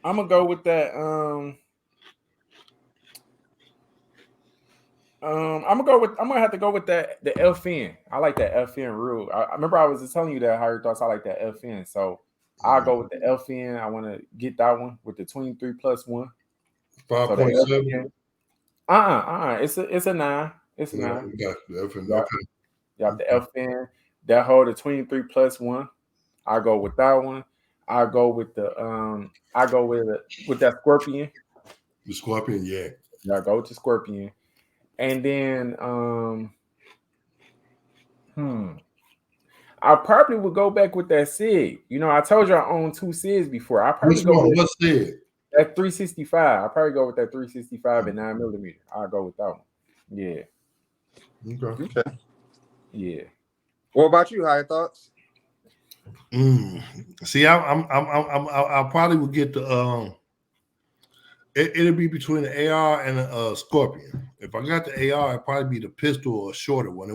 gonna go with that. I'm gonna have to go with that. The FN. I like that FN rule. I remember I was just telling you that higher thoughts. I like that FN. So I'll go with the FN. I want to get that one with the 23+1. 5.7. It's a 9. It's a 9. You got the FN. Yeah. Okay. You got the FN. That hold the 23+1. I go with that one. I go with the with that Scorpion. The Scorpion, yeah. Yeah, I go with the Scorpion. And then I probably would go back with that SIG. I told you I own 2 SIGs before. I probably Which one? What's SIG? That 365. I probably go with that 365 and 9mm. I'll go with that one. Yeah. Okay. Yeah. What about you? Higher thoughts? See, I probably would get the it'll be between the AR and the Scorpion. If I got the AR, it'd probably be the pistol or a shorter one.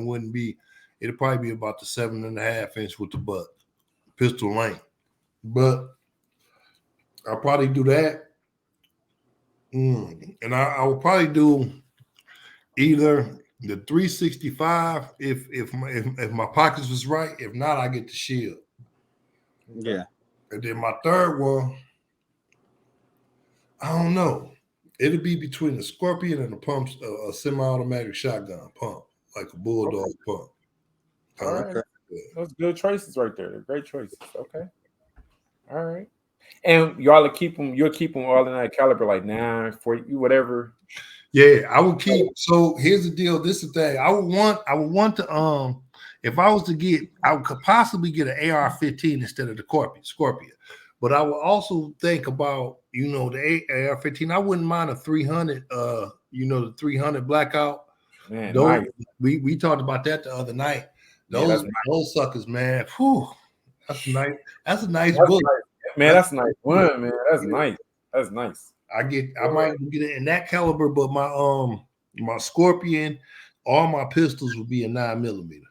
It'd probably be about the 7.5 inch with the butt, pistol length. But I'll probably do that. And I will probably do either the 365 if my pockets was right. If not, I get the shield. Yeah. And then my third one, I don't know. It'll be between the Scorpion and the pumps, a semi-automatic shotgun pump, like a bulldog pump. All right. Those good choices right there. They're great choices. Okay. All right. And you'll keep them all in that caliber, like 9, 40, whatever. Yeah, I would keep. So here's the deal. This is the thing. I would want to if I was to get, I could possibly get an AR-15 instead of the Scorpion. But I would also think about, the AR-15. I wouldn't mind a 300, the 300 blackout. Man, those, nice. We talked about that the other night. Those suckers, man. Whew, that's nice. That's a nice bullet. Nice. Man, that's a nice one, man. That's nice. That's nice. I might get it in that caliber, but my Scorpion, all my pistols would be a 9mm.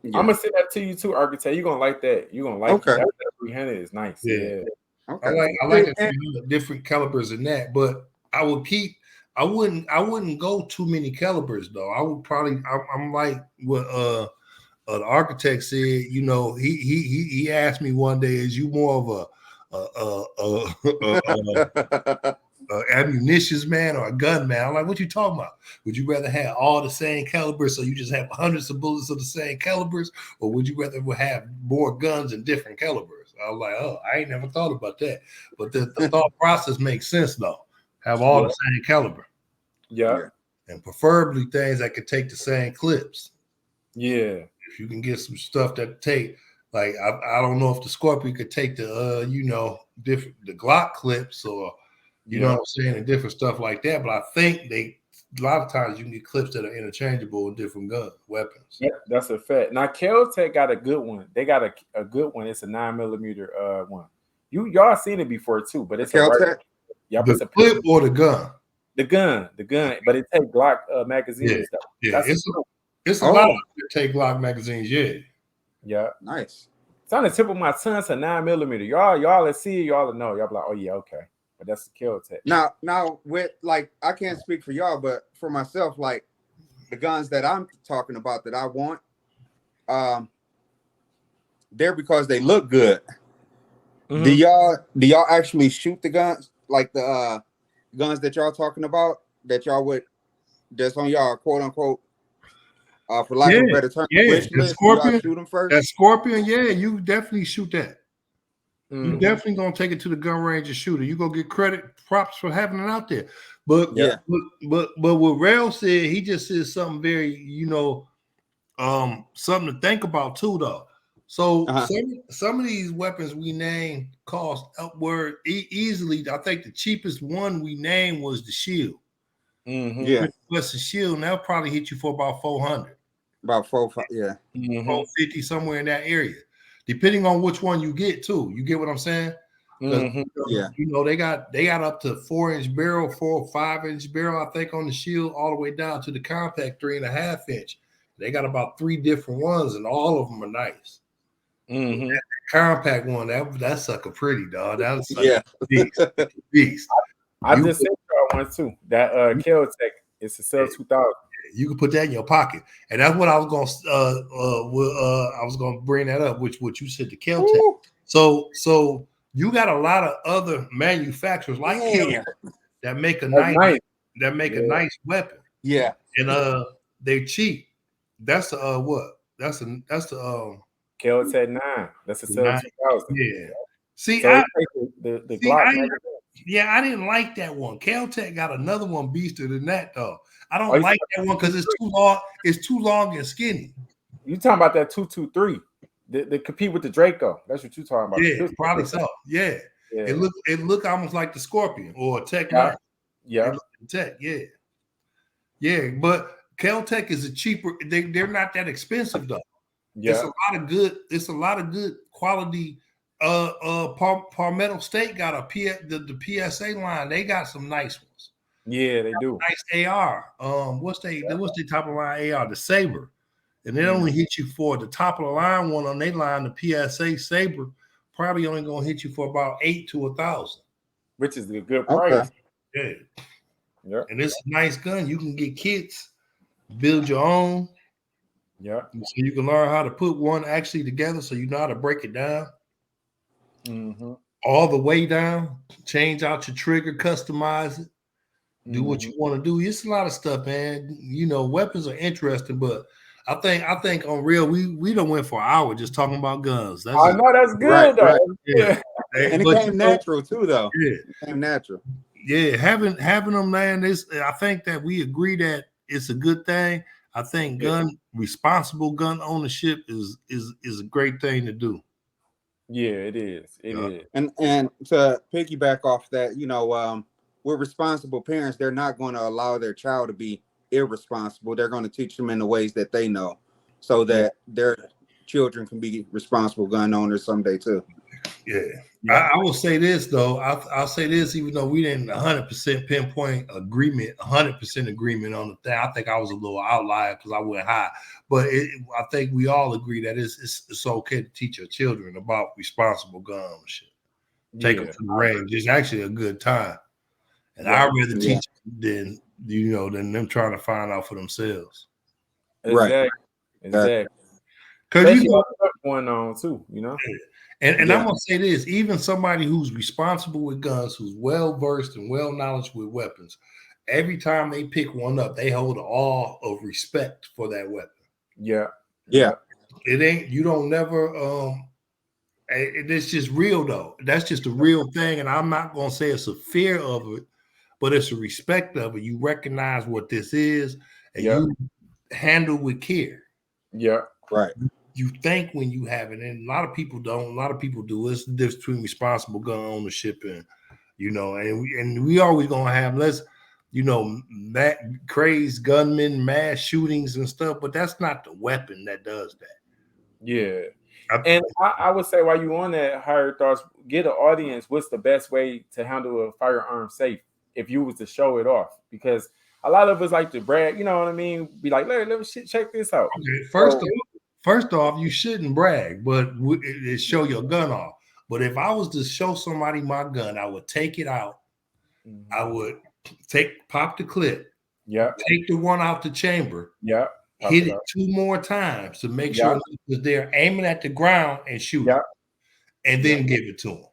Yeah. I'm gonna send that to you too, architect. You're gonna like that. You're gonna like that. 300 is nice. Yeah. Okay. I like the 300 different calibers in that, but I would keep I wouldn't go too many calibers though. I would probably. I'm like what the architect said. You know, he asked me one day, "Is you more of a ammunitions man or a gun man?" I'm like, "What you talking about? Would you rather have all the same calibers so you just have hundreds of bullets of the same calibers, or would you rather have more guns and different calibers?" I was like, "Oh, I ain't never thought about that." But the thought process makes sense though. Have all the same caliber. Yeah. And preferably things that could take the same clips. Yeah. If you can get some stuff that take, like I don't know if the Scorpion could take the the Glock clips or you know what I'm saying, and different stuff like that. But I think a lot of times you can get clips that are interchangeable with different weapons. Yeah, that's a fact. Now Kel-Tec got a good one. They got a good one. It's a 9mm one. Y'all seen it before too, but it's Kel-Tec? The clip or the gun? The gun, but it take Glock magazines. Yeah, it's a lot of that take Glock magazines. Yeah, nice. It's on the tip of my tongue. It's a 9mm. Y'all let's see it. Y'all know. Y'all be like, oh yeah, okay. But that's the Kel-Tec. Now with like I can't speak for y'all, but for myself, like the guns that I'm talking about that I want, they're because they look good. Mm-hmm. Do y'all actually shoot the guns, like the guns that y'all talking about that y'all would that's on y'all quote unquote for lack of a better term wish list? Scorpion, shoot them first? that Scorpion, you definitely shoot that. Mm-hmm. You definitely gonna take it to the gun range and shoot it. You gonna get props for having it out there. But but what Rail said, he just said something very, something to think about too, though. So some of these weapons we named cost upward easily. I think the cheapest one we named was the Shield. Mm-hmm. Yeah, plus the Shield, and that'll probably hit you for about 400. About 400, yeah, 450 somewhere in that area, depending on which one you get too. You get what I'm saying? They got up to 4-inch barrel, 4 or 5-inch barrel, I think, on the Shield, all the way down to the compact 3.5-inch. They got about 3 different ones, and all of them are nice. Mm-hmm. That compact one, that sucker pretty, dog. That's beast. I just sent y'all one too. That Kel-Tec, it's a Cell 2000. You can put that in your pocket, and that's what I was gonna bring that up, which what you said, the Kel-Tec. So you got a lot of other manufacturers like Kel-Tec that make a nice weapon. Yeah, and they're cheap. That's what? That's the Kel-Tec 9. That's a Cell 2000. Yeah. See, so the Glock. I didn't like that one. Kel-Tec got another one beaster than that though. I don't like that one because it's too long. It's too long and skinny. You talking about that 223? They compete with the Draco. That's what you talking about. Yeah, probably so. Yeah. It look almost like the Scorpion or a Tech 9. Yeah. Tech. Yeah. But Kel-Tec is a cheaper. They're not that expensive though. Yeah. It's a lot of good quality. Palmetto State got the PSA line. They got some nice ones. Yeah, they do. Nice AR. What's the top of the line AR? The Saber. And they only hit you for the top of the line one on their line, the PSA Saber, probably only gonna hit you for about $800 to $1,000. Which is a good price. Okay. Yeah. And it's a nice gun. You can get kits, build your own. Yeah. So you can learn how to put one actually together so you know how to break it down. Mm-hmm. All the way down, change out your trigger, customize it, do what you want to do. It's a lot of stuff, man. Weapons are interesting, but I think on real, we done went for an hour just talking about guns. I know that's good, though. Right. Yeah. And it came natural too, though. Yeah, it came natural. Yeah, having them, man. I think that we agree that it's a good thing. I think responsible gun ownership is a great thing to do. Yeah, it is. It is. And to piggyback off that, with responsible parents, they're not going to allow their child to be irresponsible. They're going to teach them in the ways that they know, so that their children can be responsible gun owners someday too. Yeah. I will say this though. I'll say this, even though we didn't 100% pinpoint agreement, 100% agreement on the thing. I think I was a little outlier because I went high, but I think we all agree that it's okay to teach your children about responsible gun ownership. Take them to the range. It's actually a good time. And I'd rather teach than than them trying to find out for themselves. Exactly. Because what's going on too, And I'm gonna say this: even somebody who's responsible with guns, who's well versed and well knowledgeable with weapons, every time they pick one up, they hold an awe of respect for that weapon. Yeah. It ain't. You don't never. It's just real though. That's just a real thing, and I'm not gonna say it's a fear of it, but it's a respect of it. You recognize what this is, and you handle with care. Yeah. Right. You think when you have it, and a lot of people don't. A lot of people do. It's the difference between responsible gun ownership and, and we always gonna have less, that crazed gunmen, mass shootings and stuff. But that's not the weapon that does that. Yeah. And I would say while you on that, higher thoughts, get an audience. What's the best way to handle a firearm safe if you was to show it off? Because a lot of us like to brag, you know what I mean? Be like, let me check this out. Okay, first off, you shouldn't brag, but it show your gun off. But if I was to show somebody my gun, I would take it out. Mm-hmm. I would pop the clip. Yeah. Take the one out the chamber. Yeah. Hit it 2 more times to make sure that they're aiming at the ground and shoot it, and then give it to them.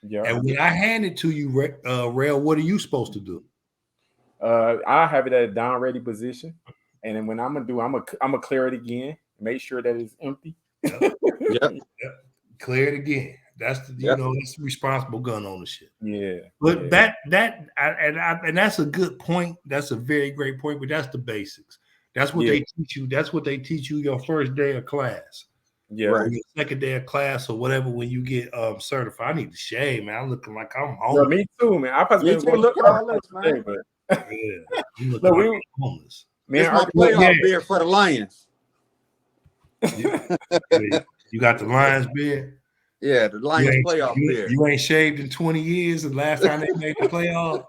Yeah. And when I hand it to you, Rail, what are you supposed to do? I have it at a down ready position, and then when I'm gonna clear it again, make sure that it's empty. Yep. Clear it again. That's that's responsible gun ownership. Yeah. But that's a good point. That's a very great point. But that's the basics. That's what they teach you. That's what they teach you your first day of class. Yeah. Or your second day of class or whatever when you get certified. I need to shave, man. I'm looking like I'm homeless. Well, me too, man. I probably look homeless, man. You look like homeless. Man, it's my playoff beard for the Lions. You got the Lions beard? Yeah, the Lions playoff beard. You ain't shaved in 20 years. The last time they made the playoff.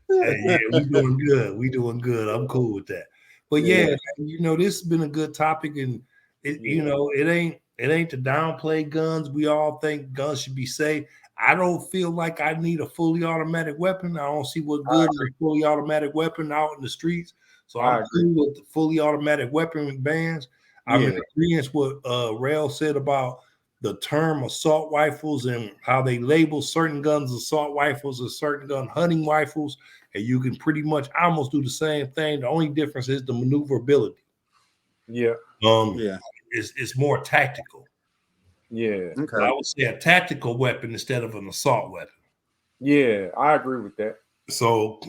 Yeah, we doing good. We doing good. I'm cool with that. But this has been a good topic, and it ain't to downplay guns. We all think guns should be safe. I don't feel like I need a fully automatic weapon. I don't see what good is a fully automatic weapon out in the streets. So I'm cool with the fully automatic weapon bans. I'm in agreement with what Rail said about the term assault rifles and how they label certain guns assault rifles and certain gun hunting rifles. And you can pretty much almost do the same thing. The only difference is the maneuverability. Yeah. It's more tactical. Yeah. Okay. I would say a tactical weapon instead of an assault weapon. Yeah, I agree with that. So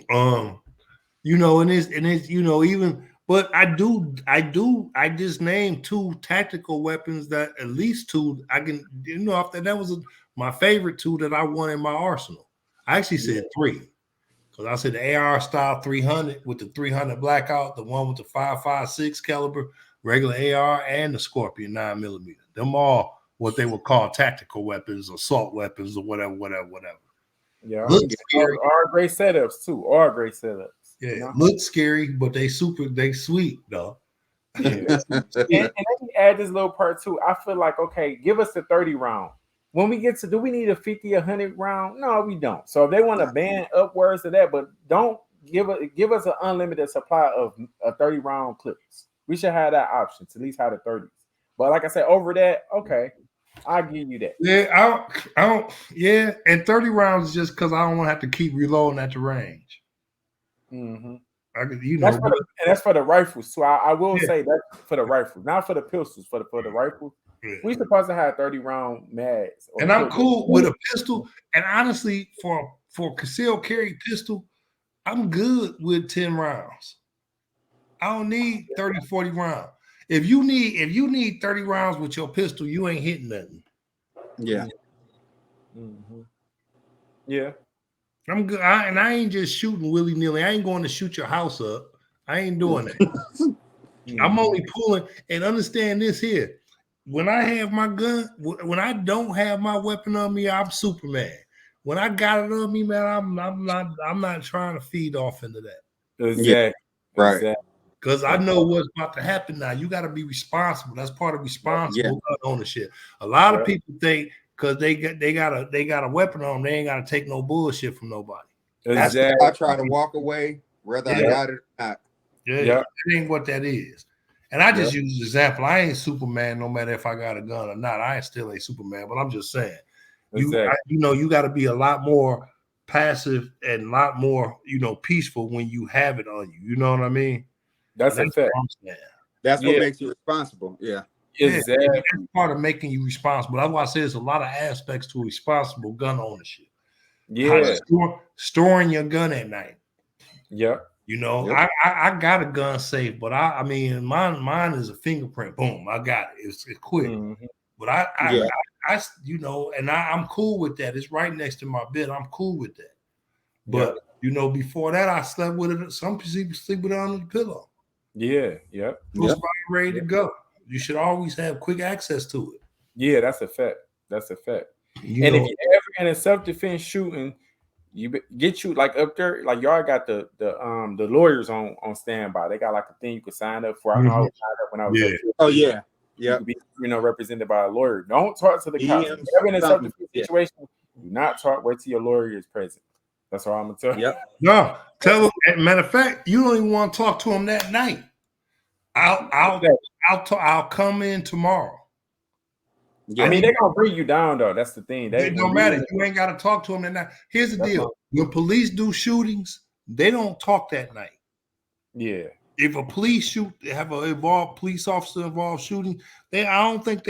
but I just named 2 tactical weapons that at least 2 I can, that was my favorite 2 that I want in my arsenal. I actually said 3 because I said the AR style 300 with the 300 blackout, the one with the 5.56 caliber, regular AR, and the Scorpion 9mm. Them all what they would call tactical weapons, assault weapons, or whatever. Yeah, are great setups too. Are great setups. Yeah, look scary, but they sweet though. Yeah. and let me add this little part too. I feel like, okay, give us the 30 round. When we get to, do we need a 50, 100 round? No, we don't. So if they want to ban upwards to that, but don't give us an unlimited supply of 30 round clips. We should have that option to at least have the 30s. But like I said, over that, okay, I'll give you that. Yeah, I don't. Yeah, and 30 rounds is just because I don't want to have to keep reloading at the range. Mm-hmm. That's for the rifles too. I will say that for the rifles, not for the pistols. For the rifles, we supposed to have 30 round mags. And I'm cool with a pistol. And honestly, for concealed carry pistol, I'm good with 10 rounds. I don't need 30, 40 rounds. If you need 30 rounds with your pistol, you ain't hitting nothing. Yeah. Mm-hmm. Yeah. I'm good. I ain't just shooting willy-nilly. I ain't going to shoot your house up. I ain't doing that. I'm only pulling, and understand this here. When I have my gun, when I don't have my weapon on me, I'm Superman. When I got it on me, man, I'm not trying to feed off into that. Exactly. Yeah. Right. Exactly. Because I know what's about to happen now. You got to be responsible. That's part of responsible gun ownership. A lot of people think because they got a weapon on them. They ain't got to take no bullshit from nobody. Exactly. I try to walk away, whether I got it or not. Yeah, that ain't what that is. And I just use an example. I ain't Superman, no matter if I got a gun or not. I ain't still ain't Superman, but I'm just saying, you got to be a lot more passive and a lot more, peaceful when you have it on you. You know what I mean? That's a fact. That's what makes you responsible. Yeah. Exactly. That's part of making you responsible. That's why I say there's a lot of aspects to responsible gun ownership. Yeah. Storing your gun at night. Yeah. I got a gun safe, but I mean mine is a fingerprint. Boom, I got it. It's quick. Mm-hmm. But I and I'm cool with that. It's right next to my bed. I'm cool with that. But before that, I slept with it. Some people sleep with it under the pillow. Yeah. It's ready to go. You should always have quick access to it. Yeah, that's a fact. That's a fact. If you're ever in a self-defense shooting, you get you like up there, like y'all got the lawyers on standby. They got like a thing you can sign up for. I know I was signed up when I was up here. Oh yeah. You be represented by a lawyer. Don't talk to the cops. If you're in a self-defense situation, do not talk. Wait till your lawyer is present. That's all I'm gonna tell you. No, tell them. Matter of fact, you don't even want to talk to them that night. I'll come in tomorrow. Yeah. I mean, they're gonna bring you down though. That's the thing. It don't matter. You ain't got to talk to them that night. Here's the deal: when police do shootings, they don't talk that night. Yeah. If a police have a police officer involved shooting, I don't think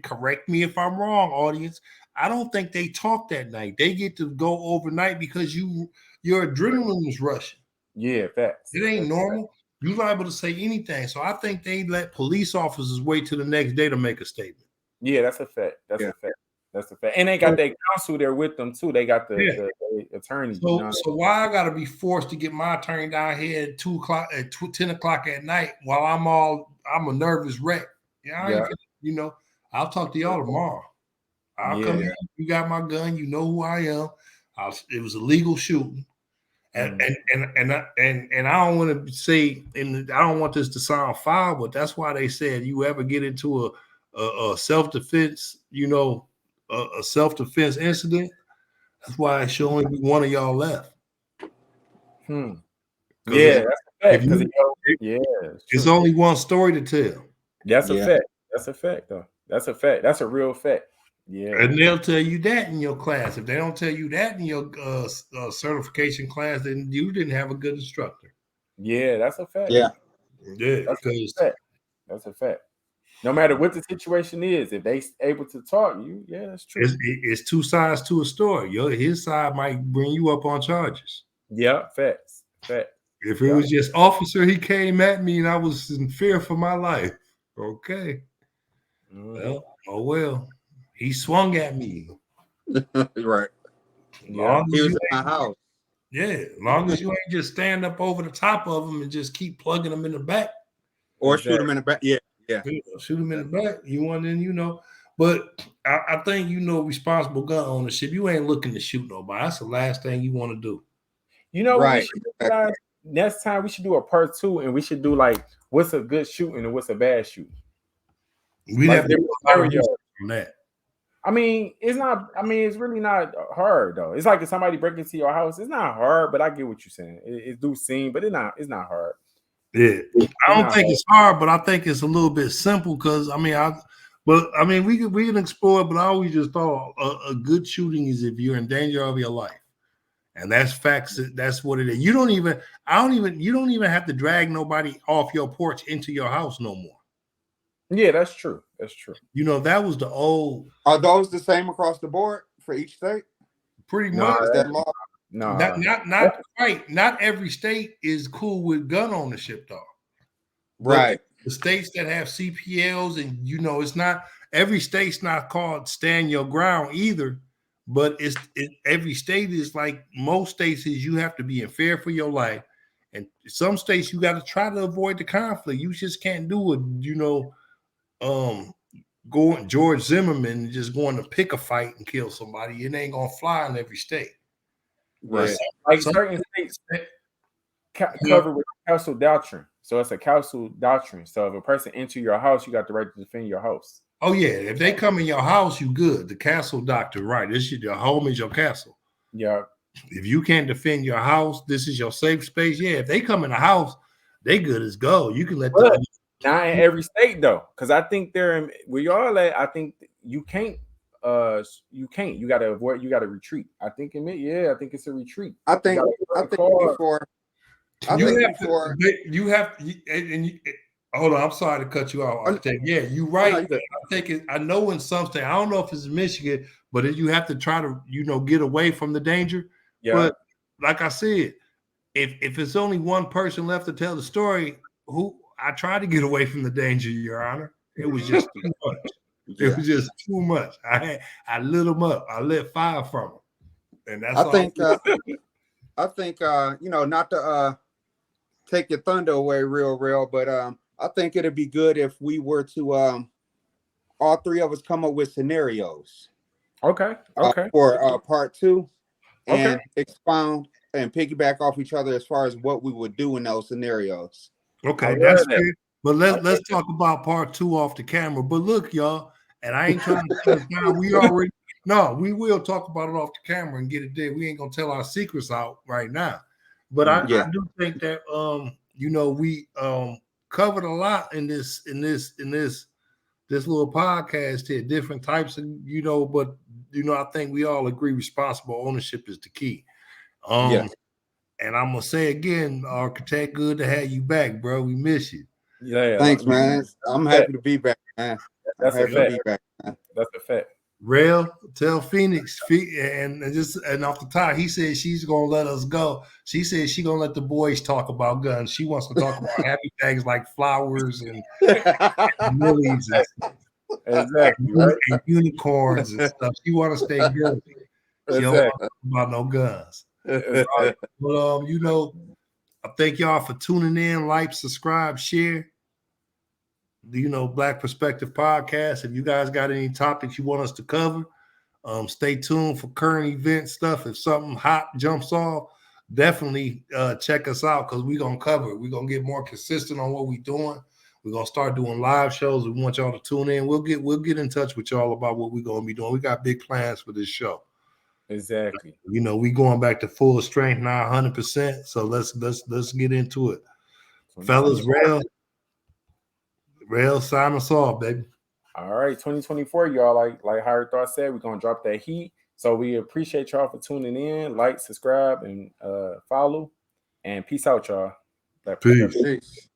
correct me if I'm wrong, audience. I don't think they talk that night. They get to go overnight because your adrenaline is rushing. Yeah, facts. It ain't normal. Facts. You're liable to say anything. So I think they let police officers wait till the next day to make a statement. Yeah, that's a fact. That's a fact. That's a fact. And they got their counsel there with them too. They got the attorney. So why I gotta be forced to get my attorney down here at 10 o'clock at night while I'm a nervous wreck? I'll talk to y'all tomorrow. I'll come in. You got my gun. You know who I am. It was a legal shooting. And I don't want to say, and I don't want this to sound foul, but that's why they said you ever get into a self-defense, a self-defense incident. That's why it should only be one of y'all left. Yeah, that's a fact. It's only one story to tell. That's a fact. That's a fact, though. That's a fact. That's a real fact. Yeah, and they'll tell you that in your class. If they don't tell you that in your certification class, then you didn't have a good instructor. Yeah, that's a fact. Yeah, that's a fact. That's a fact. No matter what the situation is, if they able to talk, that's true. It's two sides to a story. His side might bring you up on charges. Yeah, facts. If it was just officer, he came at me and I was in fear for my life. Okay. Well, he swung at me. Right. He was in my house. Yeah, as long as you ain't just stand up over the top of him and just keep plugging them in the back. Or shoot him in the back. Yeah. Shoot him in the back. You want in, But I think responsible gun ownership. You ain't looking to shoot nobody. That's the last thing you want to do. Right. Next time we should do a part 2, and we should do like what's a good shooting and what's a bad shooting. We have to on that. I mean, it's not. I mean, it's really not hard though. It's like if somebody break into your house. It's not hard, but I get what you're saying. It do seem, but it's not hard. Yeah, I don't think it's hard, but I think it's a little bit simple because we can explore it. But I always just thought a good shooting is if you're in danger of your life, and that's facts. That's what it is. You don't even have to drag nobody off your porch into your house no more. Yeah, that's true. That's true. That was the old. Are those the same across the board for each state? Pretty much. Is that law? No, not quite. Not every state is cool with gun ownership, though. Right. The states that have CPLs, and it's not every state's not called stand your ground either. But every state is like most states is you have to be in fear for your life, and some states you got to try to avoid the conflict. You just can't do it. Going George Zimmerman just going to pick a fight and kill somebody. It ain't gonna fly in every state. Right. Like certain states covered with council doctrine. So it's a castle doctrine. So if a person enter your house, you got the right to defend your house. Oh yeah, if they come in your house, you good. The castle doctrine, right? Your home is your castle. Yeah. If you can't defend your house, this is your safe space. Yeah, if they come in the house, they good as go. You can let them. Not in every state though, because I think they're in where y'all at. I think you can't. You gotta avoid. You gotta retreat. I think I think it's a retreat. I think before. Hold on, I'm sorry to cut you off. Yeah, you're right. I know in some states, I don't know if it's Michigan, but you have to try to, get away from the danger. Yeah. But like I said, if it's only one person left to tell the story, I tried to get away from the danger, Your Honor. It was just too much. Yeah. It was just too much. I lit them up. I lit fire from them, and that's I think not to take your thunder away real, but I think it'd be good if we were to all three of us come up with scenarios. Okay. For part 2, and expound and piggyback off each other as far as what we would do in those scenarios. Okay, that's good. But let's talk about part 2 off the camera. But look, y'all, and I ain't trying to cut it down. We will talk about it off the camera and get it there. We ain't gonna tell our secrets out right now. But I do think that we covered a lot in this little podcast here, different types of, but I think we all agree responsible ownership is the key. And I'm gonna say again, Architect, good to have you back, bro. We miss you. Yeah. Thanks, man. I'm happy to be back, man. That's a fact. That's a fact. Rail, tell Phoenix, and off the top, he said she's gonna let us go. She said she's gonna let the boys talk about guns. She wants to talk about happy things like flowers and lilies and unicorns and stuff. She want to stay girly. She don't want to talk about no guns. Well, I thank y'all for tuning in. Like, subscribe, share. Black Perspective Podcast. If you guys got any topics you want us to cover, stay tuned for current event stuff. If something hot jumps off, definitely check us out because we're gonna cover it. We're gonna get more consistent on what we're doing. We're gonna start doing live shows. We want y'all to tune in. We'll get in touch with y'all about what we're gonna be doing. We got big plans for this show. Exactly. We going back to full strength now, 100%. So let's get into it, fellas. Rail, sign us off, baby. All right, 2024, y'all. Like Howard Thought said, we're gonna drop that heat. So we appreciate y'all for tuning in. Like, subscribe, and follow. And peace out, y'all. Peace.